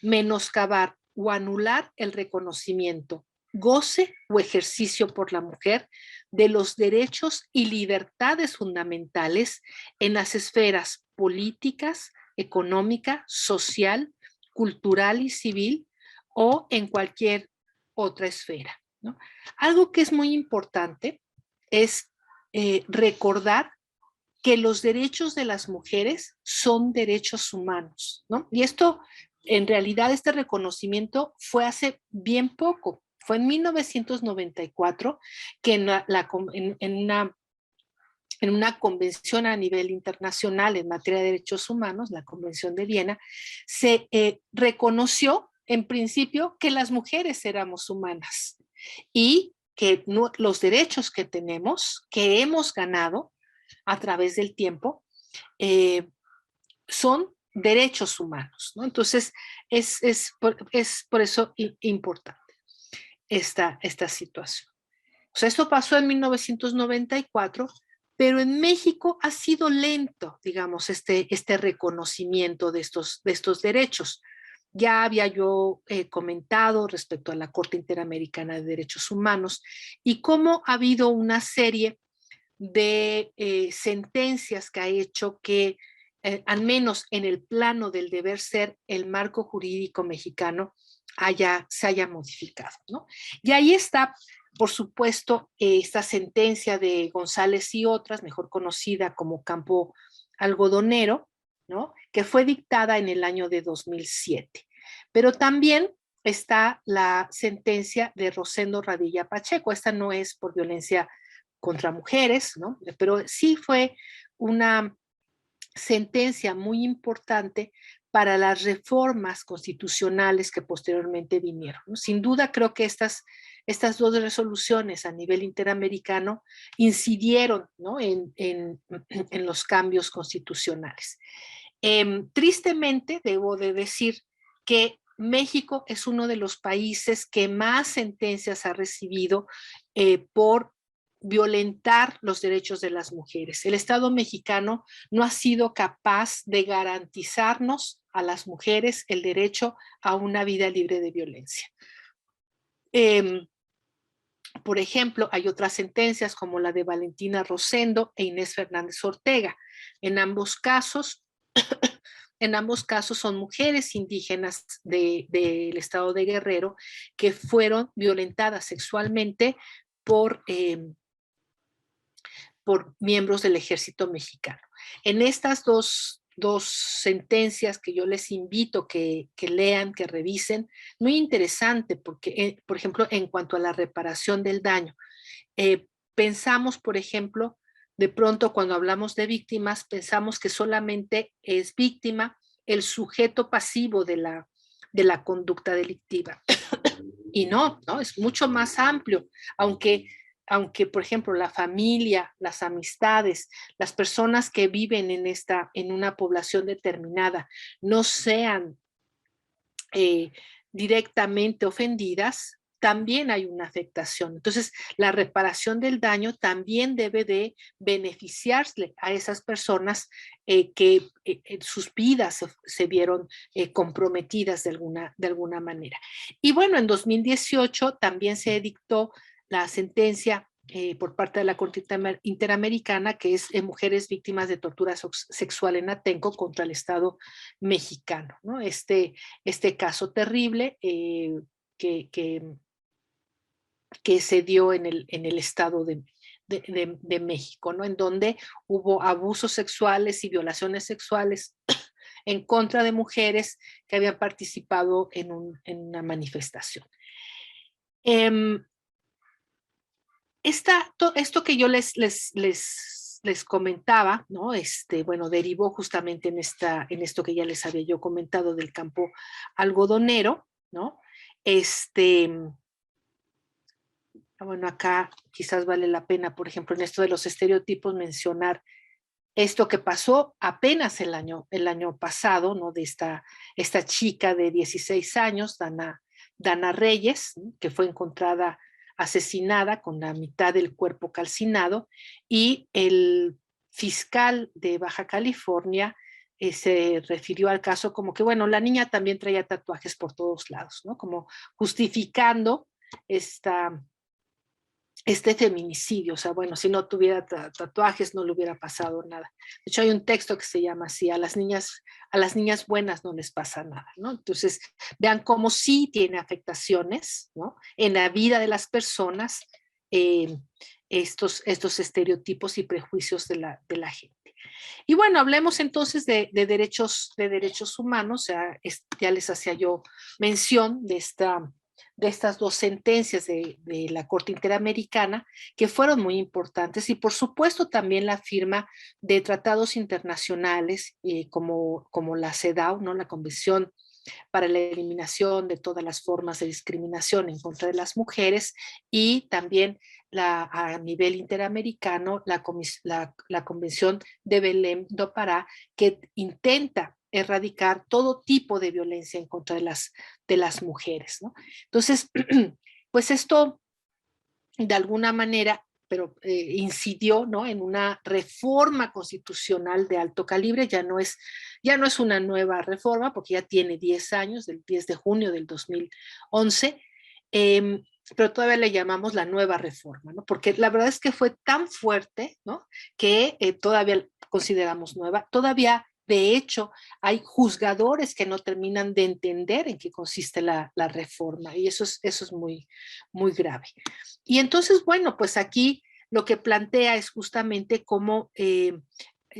menoscabar o anular el reconocimiento, goce o ejercicio por la mujer de los derechos y libertades fundamentales en las esferas políticas, económica, social, cultural y civil, o en cualquier otra esfera, ¿no? Algo que es muy importante es recordar que los derechos de las mujeres son derechos humanos, ¿no? Y esto, en realidad, este reconocimiento fue hace bien poco. Fue en 1994 que en una convención a nivel internacional en materia de derechos humanos, la Convención de Viena, se reconoció en principio que las mujeres éramos humanas y que los derechos que tenemos, que hemos ganado a través del tiempo, son derechos humanos, ¿no? Entonces, es por eso importante esta situación. O sea, esto pasó en 1994, pero en México ha sido lento, digamos, este reconocimiento de estos derechos. Ya había yo comentado respecto a la Corte Interamericana de Derechos Humanos y cómo ha habido una serie de sentencias que ha hecho que, al menos en el plano del deber ser, el marco jurídico mexicano se haya modificado, ¿no? Y ahí está, por supuesto, esta sentencia de González y otras, mejor conocida como Campo Algodonero, ¿no? Que fue dictada en el año de 2007. Pero también está la sentencia de Rosendo Radilla Pacheco. Esta no es por violencia contra mujeres, ¿no? Pero sí fue una sentencia muy importante para las reformas constitucionales que posteriormente vinieron, ¿no? Sin duda creo que estas dos resoluciones a nivel interamericano incidieron, ¿no? en los cambios constitucionales. Tristemente, debo de decir que México es uno de los países que más sentencias ha recibido por violentar los derechos de las mujeres. El Estado mexicano no ha sido capaz de garantizarnos a las mujeres el derecho a una vida libre de violencia. Por ejemplo, hay otras sentencias como la de Valentina Rosendo e Inés Fernández Ortega. En ambos casos son mujeres indígenas del estado de Guerrero que fueron violentadas sexualmente por miembros del ejército mexicano. En estas dos sentencias que yo les invito que lean, que revisen, muy interesante porque, por ejemplo, en cuanto a la reparación del daño, pensamos, por ejemplo, de pronto cuando hablamos de víctimas, pensamos que solamente es víctima el sujeto pasivo de la conducta delictiva. Y no, es mucho más amplio, aunque, por ejemplo, la familia, las amistades, las personas que viven en una población determinada no sean directamente ofendidas, también hay una afectación. Entonces, la reparación del daño también debe de beneficiarle a esas personas que sus vidas se vieron comprometidas de alguna manera. Y bueno, en 2018 también se dictó la sentencia por parte de la Corte Interamericana, que es mujeres víctimas de tortura sexual en Atenco contra el Estado mexicano, ¿no? Este caso terrible que se dio en el Estado de México, ¿no? En donde hubo abusos sexuales y violaciones sexuales en contra de mujeres que habían participado en una manifestación. Esto que yo les comentaba, ¿no? Bueno, derivó justamente en esto que ya les había yo comentado del campo algodonero, ¿no? Bueno, acá quizás vale la pena, por ejemplo, en esto de los estereotipos, mencionar esto que pasó apenas el año pasado, ¿no? De esta chica de 16 años, Dana Reyes, ¿no? Que fue encontrada asesinada con la mitad del cuerpo calcinado, y el fiscal de Baja California se refirió al caso como que, bueno, la niña también traía tatuajes por todos lados, ¿no? Como justificando este feminicidio. O sea, bueno, si no tuviera tatuajes no le hubiera pasado nada. De hecho, hay un texto que se llama así: a las niñas buenas no les pasa nada, ¿no? Entonces, vean cómo sí tiene afectaciones, ¿no? En la vida de las personas, estos estereotipos y prejuicios de la gente. Y bueno, hablemos entonces de derechos humanos. O sea, ya les hacía yo mención de estas dos sentencias de la Corte Interamericana, que fueron muy importantes, y por supuesto también la firma de tratados internacionales como la CEDAW, ¿no? La Convención para la Eliminación de todas las formas de discriminación en contra de las mujeres, y también a nivel interamericano la Convención de Belém do Pará, que intenta erradicar todo tipo de violencia en contra de las mujeres, ¿no? Entonces, pues esto de alguna manera, pero incidió, ¿no? En una reforma constitucional de alto calibre. Ya no es una nueva reforma, porque ya tiene 10 años, del 10 de junio del 2011, pero todavía le llamamos la nueva reforma, ¿no? Porque la verdad es que fue tan fuerte, ¿no? Que todavía consideramos nueva. Todavía, de hecho, hay juzgadores que no terminan de entender en qué consiste la reforma, y eso es muy, muy grave. Y entonces, bueno, pues aquí lo que plantea es justamente cómo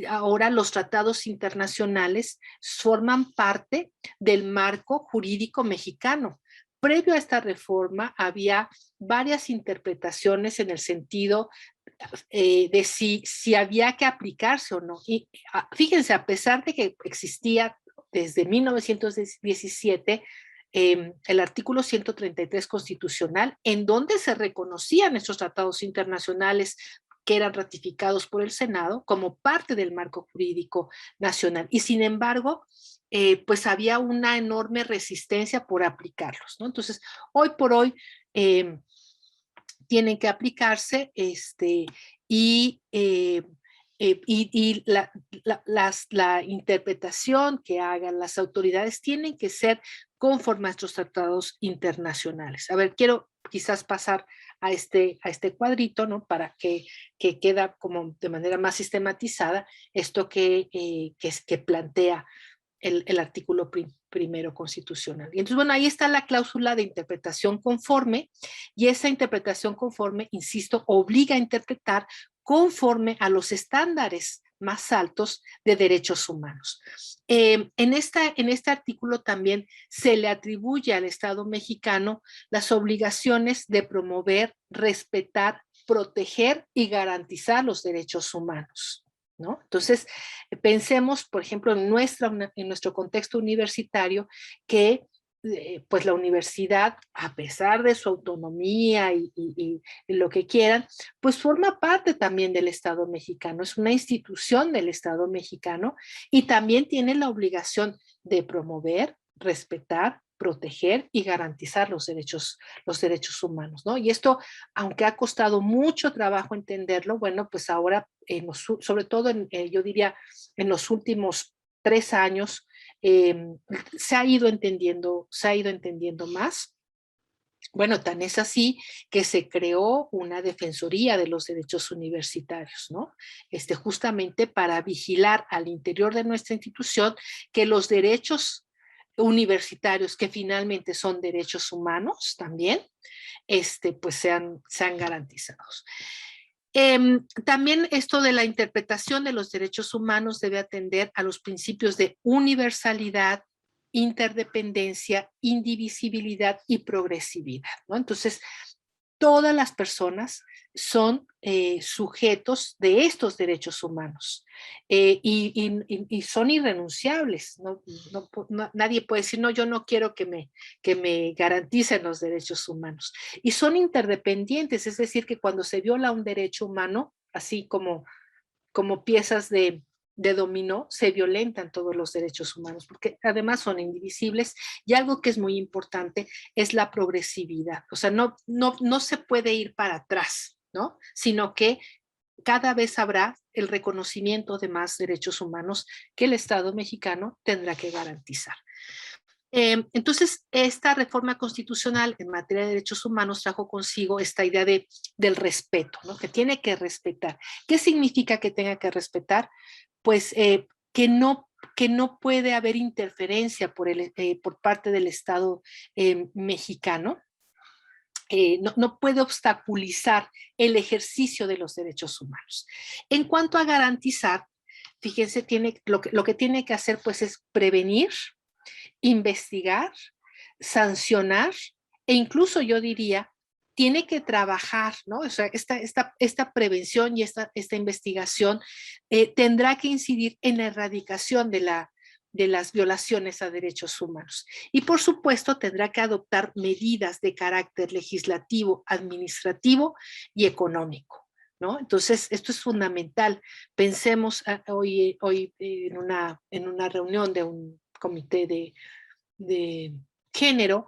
ahora los tratados internacionales forman parte del marco jurídico mexicano. Previo a esta reforma había varias interpretaciones en el sentido de si había que aplicarse o no. Y fíjense, a pesar de que existía desde 1917 el artículo 133 constitucional, en donde se reconocían estos tratados internacionales que eran ratificados por el Senado como parte del marco jurídico nacional. Y sin embargo, pues había una enorme resistencia por aplicarlos, ¿no? Entonces, hoy por hoy tienen que aplicarse, y la interpretación que hagan las autoridades tienen que ser conforme a estos tratados internacionales. A ver, quiero quizás pasar a este cuadrito, ¿no? Para que queda como de manera más sistematizada esto que plantea el artículo primero constitucional. Y entonces, bueno, ahí está la cláusula de interpretación conforme, y esa interpretación conforme, insisto, obliga a interpretar conforme a los estándares más altos de derechos humanos. En este artículo también se le atribuye al Estado mexicano las obligaciones de promover, respetar, proteger y garantizar los derechos humanos, ¿no? Entonces, pensemos, por ejemplo, en nuestro contexto universitario, que pues la universidad, a pesar de su autonomía y lo que quieran, pues forma parte también del Estado mexicano, es una institución del Estado mexicano y también tiene la obligación de promover, respetar, proteger y garantizar los derechos humanos, ¿no? Y esto, aunque ha costado mucho trabajo entenderlo, bueno, pues ahora, sobre todo, yo diría, en los últimos 3 años, eh, se ha ido entendiendo más. Bueno, tan es así que se creó una defensoría de los derechos universitarios, ¿no? Justamente para vigilar al interior de nuestra institución que los derechos universitarios, que finalmente son derechos humanos también, pues sean garantizados. También esto de la interpretación de los derechos humanos debe atender a los principios de universalidad, interdependencia, indivisibilidad y progresividad, ¿no? Entonces, todas las personas son sujetos de estos derechos humanos y son irrenunciables. Nadie puede decir, no, yo no quiero que me garanticen los derechos humanos. Y son interdependientes, es decir, que cuando se viola un derecho humano, así como piezas de dominó, se violentan todos los derechos humanos, porque además son indivisibles y algo que es muy importante es la progresividad. O sea, no se puede ir para atrás, ¿no? Sino que cada vez habrá el reconocimiento de más derechos humanos que el Estado mexicano tendrá que garantizar. Entonces, esta reforma constitucional en materia de derechos humanos trajo consigo esta idea del respeto, ¿no? Que tiene que respetar. ¿Qué significa que tenga que respetar? Pues que no puede haber interferencia por parte del Estado mexicano. No puede obstaculizar el ejercicio de los derechos humanos. En cuanto a garantizar, fíjense, lo que tiene que hacer pues es prevenir, investigar, sancionar e incluso yo diría, tiene que trabajar, ¿no? O sea, esta prevención y esta investigación tendrá que incidir en la erradicación de las violaciones a derechos humanos. Y por supuesto tendrá que adoptar medidas de carácter legislativo, administrativo y económico, ¿no? Entonces, esto es fundamental. Pensemos hoy en una reunión de un comité de género,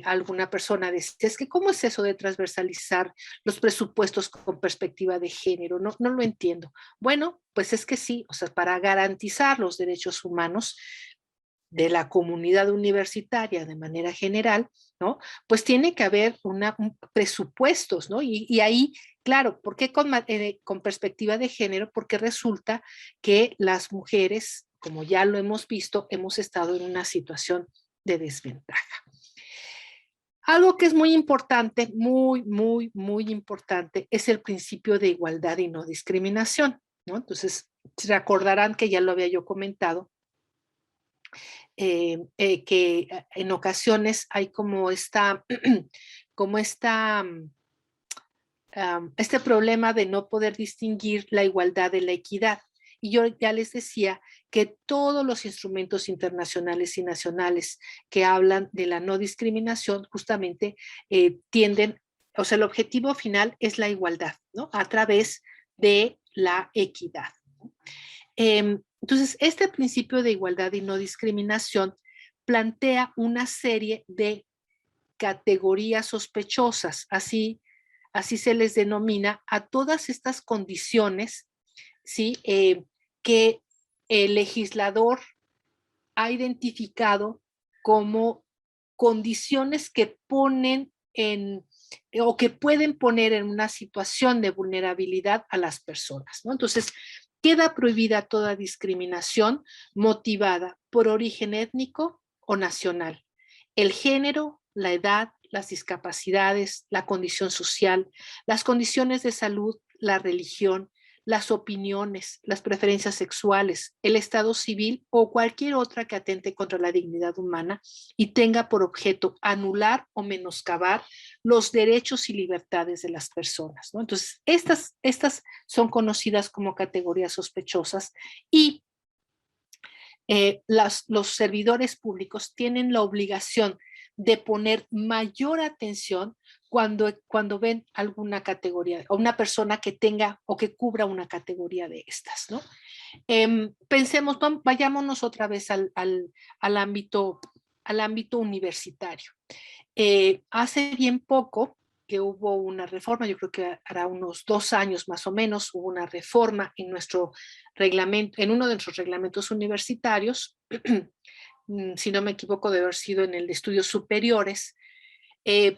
alguna persona decía, es que ¿cómo es eso de transversalizar los presupuestos con perspectiva de género? No lo entiendo. Bueno, pues es que sí, o sea, para garantizar los derechos humanos de la comunidad universitaria de manera general, ¿no? Pues tiene que haber presupuestos, ¿no? Y ahí, claro, ¿por qué con perspectiva de género? Porque resulta que las mujeres, como ya lo hemos visto, hemos estado en una situación de desventaja. Algo que es muy importante, muy importante, es el principio de igualdad y no discriminación, ¿no? Entonces, recordarán que ya lo había yo comentado, que en ocasiones hay como como este problema de no poder distinguir la igualdad de la equidad. Y yo ya les decía que todos los instrumentos internacionales y nacionales que hablan de la no discriminación justamente tienden, o sea, el objetivo final es la igualdad, ¿no? A través de la equidad. Entonces, este principio de igualdad y no discriminación plantea una serie de categorías sospechosas, así se les denomina a todas estas condiciones, ¿sí? Que el legislador ha identificado como condiciones que ponen o que pueden poner en una situación de vulnerabilidad a las personas, ¿no? Entonces, queda prohibida toda discriminación motivada por origen étnico o nacional, el género, la edad, las discapacidades, la condición social, las condiciones de salud, la religión, las opiniones, las preferencias sexuales, el estado civil o cualquier otra que atente contra la dignidad humana y tenga por objeto anular o menoscabar los derechos y libertades de las personas, ¿no? Entonces, estas son conocidas como categorías sospechosas y los servidores públicos tienen la obligación de poner mayor atención cuando ven alguna categoría o una persona que tenga o que cubra una categoría de estas, ¿no? Pensemos, vayámonos otra vez al ámbito universitario. Hace bien poco que hubo una reforma, yo creo que hará unos 2 años más o menos, hubo una reforma en nuestro reglamento, en uno de nuestros reglamentos universitarios, si no me equivoco, debe haber sido en el de estudios superiores,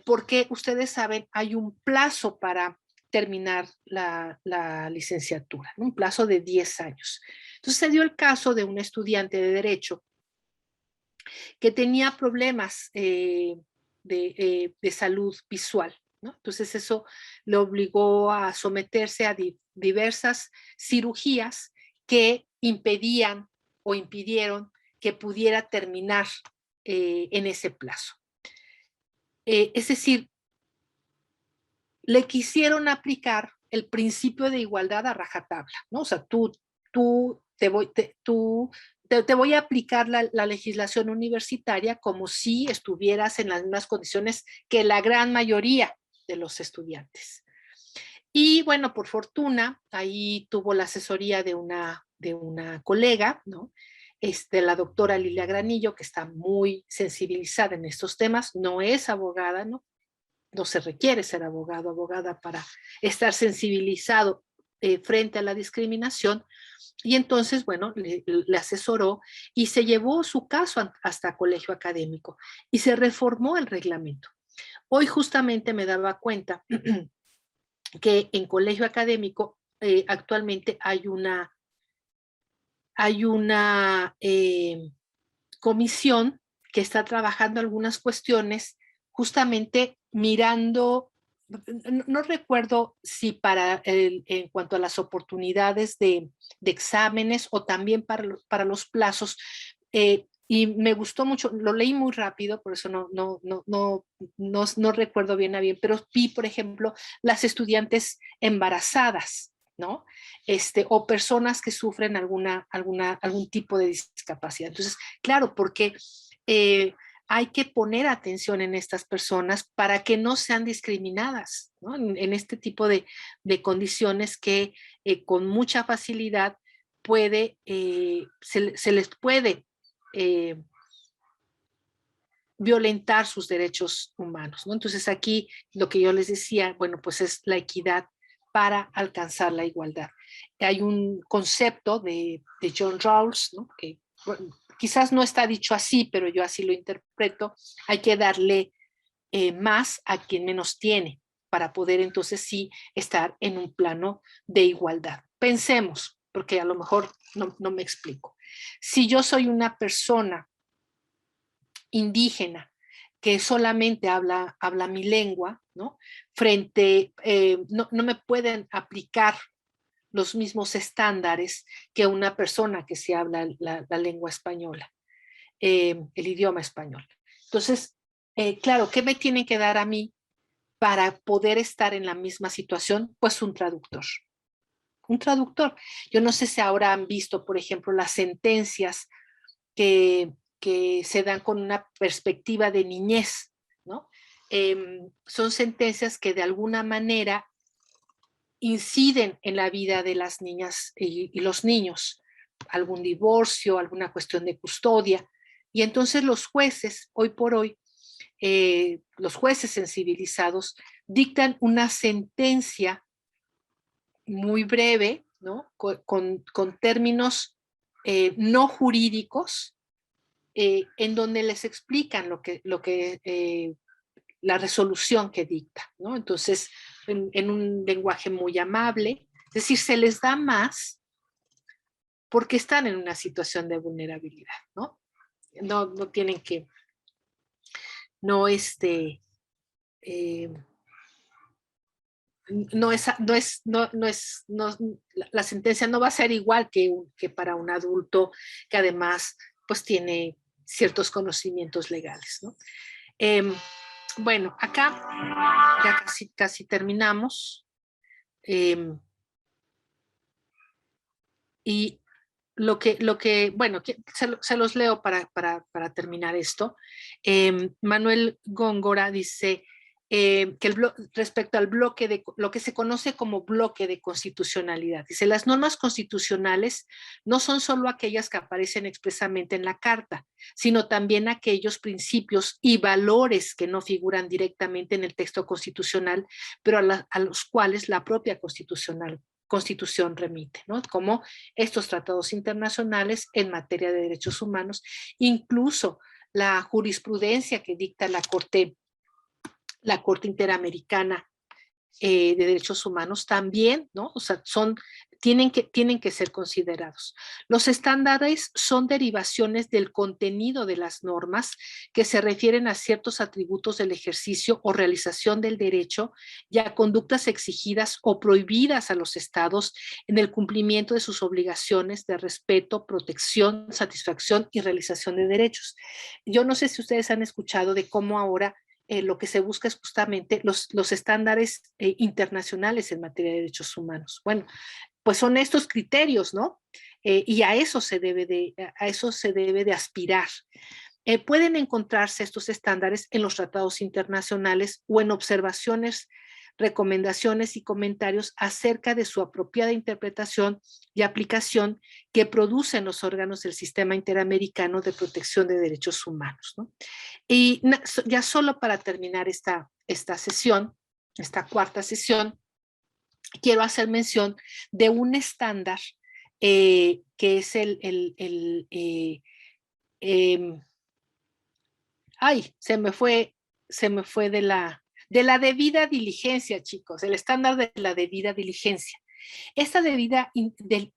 porque ustedes saben, hay un plazo para terminar la licenciatura, ¿no? Un plazo de 10 años. Entonces se dio el caso de un estudiante de Derecho que tenía problemas de salud visual, ¿no? Entonces eso le obligó a someterse a diversas cirugías que impedían o impidieron que pudiera terminar en ese plazo. Es decir, le quisieron aplicar el principio de igualdad a rajatabla, ¿no? O sea, te voy a aplicar la legislación universitaria como si estuvieras en las mismas condiciones que la gran mayoría de los estudiantes. Y bueno, por fortuna, ahí tuvo la asesoría de una colega, ¿no? La doctora Lilia Granillo, que está muy sensibilizada en estos temas, no es abogada, ¿no? No se requiere ser abogado, abogada para estar sensibilizado frente a la discriminación. Y entonces, bueno, le asesoró y se llevó su caso hasta colegio académico y se reformó el reglamento. Hoy justamente me daba cuenta que en colegio académico actualmente hay una comisión que está trabajando algunas cuestiones justamente mirando, no recuerdo si en cuanto a las oportunidades de exámenes o también para los plazos, y me gustó mucho, lo leí muy rápido, por eso no recuerdo bien a bien, pero vi, por ejemplo, las estudiantes embarazadas, ¿no? O personas que sufren algún tipo de discapacidad. Entonces, claro, porque hay que poner atención en estas personas para que no sean discriminadas, ¿no? En este tipo de condiciones que con mucha facilidad se les puede violentar sus derechos humanos, ¿no? Entonces aquí lo que yo les decía, bueno, pues es la equidad para alcanzar la igualdad. Hay un concepto de John Rawls, ¿no? Que bueno, quizás no está dicho así, pero yo así lo interpreto, hay que darle más a quien menos tiene para poder entonces sí estar en un plano de igualdad. Pensemos, porque a lo mejor no me explico. Si yo soy una persona indígena que solamente habla mi lengua, ¿no? No me pueden aplicar los mismos estándares que una persona que se habla la lengua española, el idioma español. Entonces, claro, ¿qué me tienen que dar a mí para poder estar en la misma situación? Pues un traductor. Un traductor. Yo no sé si ahora han visto, por ejemplo, las sentencias que se dan con una perspectiva de niñez, ¿no? Son sentencias que de alguna manera inciden en la vida de las niñas y los niños, algún divorcio, alguna cuestión de custodia. Y entonces los jueces, hoy por hoy, los jueces sensibilizados dictan una sentencia muy breve, ¿no? Con términos no jurídicos, en donde les explican la resolución que dicta, ¿no? Entonces, en un lenguaje muy amable, es decir, se les da más porque están en una situación de vulnerabilidad, ¿no? No tienen que, no eh, la sentencia no va a ser igual que para un adulto que además pues tiene ciertos conocimientos legales, ¿no? Bueno, acá ya casi terminamos. Y bueno, se los leo para terminar esto. Manuel Góngora dice que respecto al lo que se conoce como bloque de constitucionalidad, dice, las normas constitucionales no son solo aquellas que aparecen expresamente en la Carta, sino también aquellos principios y valores que no figuran directamente en el texto constitucional, pero a los cuales la propia Constitución remite, ¿no? Como estos tratados internacionales en materia de derechos humanos, incluso la jurisprudencia que dicta la Corte Interamericana de Derechos Humanos también, ¿no? O sea, tienen que ser considerados. Los estándares son derivaciones del contenido de las normas que se refieren a ciertos atributos del ejercicio o realización del derecho y a conductas exigidas o prohibidas a los estados en el cumplimiento de sus obligaciones de respeto, protección, satisfacción y realización de derechos. Yo no sé si ustedes han escuchado de cómo ahora lo que se busca es justamente los estándares internacionales en materia de derechos humanos. Bueno, pues son estos criterios, ¿no? Y a eso se debe de aspirar. Pueden encontrarse estos estándares en los tratados internacionales o en observaciones, recomendaciones y comentarios acerca de su apropiada interpretación y aplicación que producen los órganos del Sistema Interamericano de Protección de Derechos Humanos, ¿no? Y ya solo para terminar esta sesión, esta cuarta sesión, quiero hacer mención de un estándar que es se me fue de la debida diligencia, chicos, el estándar de la debida diligencia. Esta debida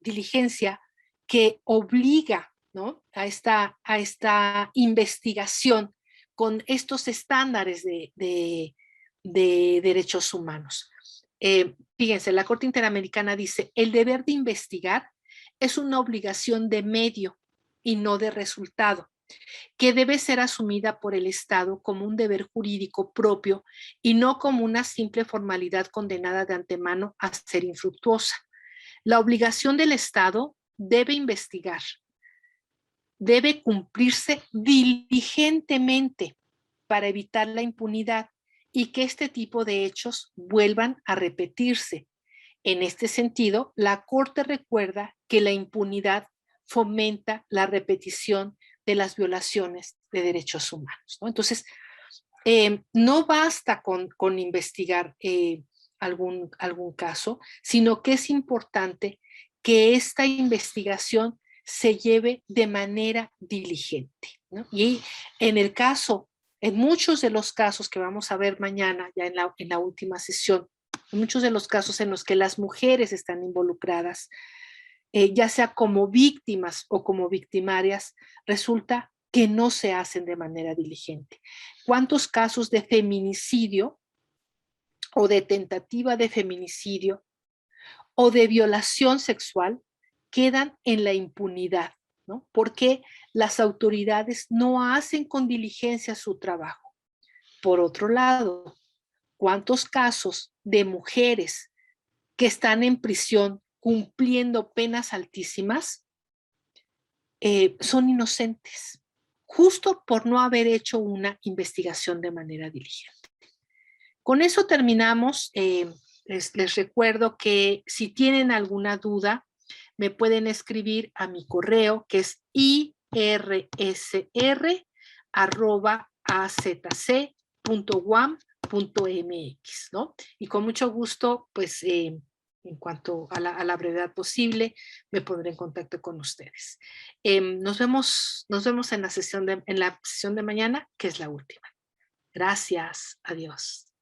diligencia que obliga, ¿no?, a esta investigación con estos estándares de derechos humanos. Fíjense, la Corte Interamericana dice, el deber de investigar es una obligación de medio y no de resultado, que debe ser asumida por el Estado como un deber jurídico propio y no como una simple formalidad condenada de antemano a ser infructuosa. La obligación del Estado debe investigar, debe cumplirse diligentemente para evitar la impunidad y que este tipo de hechos vuelvan a repetirse. En este sentido, la Corte recuerda que la impunidad fomenta la repetición de las violaciones de derechos humanos, ¿no? Entonces, no basta con investigar algún caso, sino que es importante que esta investigación se lleve de manera diligente, ¿no? Y en muchos de los casos que vamos a ver mañana, ya en la última sesión, en muchos de los casos en los que las mujeres están involucradas, ya sea como víctimas o como victimarias, resulta que no se hacen de manera diligente. ¿Cuántos casos de feminicidio o de tentativa de feminicidio o de violación sexual quedan en la impunidad, ¿no? Porque las autoridades no hacen con diligencia su trabajo. Por otro lado, ¿cuántos casos de mujeres que están en prisión cumpliendo penas altísimas son inocentes, justo por no haber hecho una investigación de manera diligente? Con eso terminamos. Les recuerdo que si tienen alguna duda, me pueden escribir a mi correo, que es irsr@azc.uam.mx, ¿no? Y con mucho gusto, pues, en cuanto a la brevedad posible, me pondré en contacto con ustedes. Nos vemos en la sesión de mañana, que es la última. Gracias. Adiós.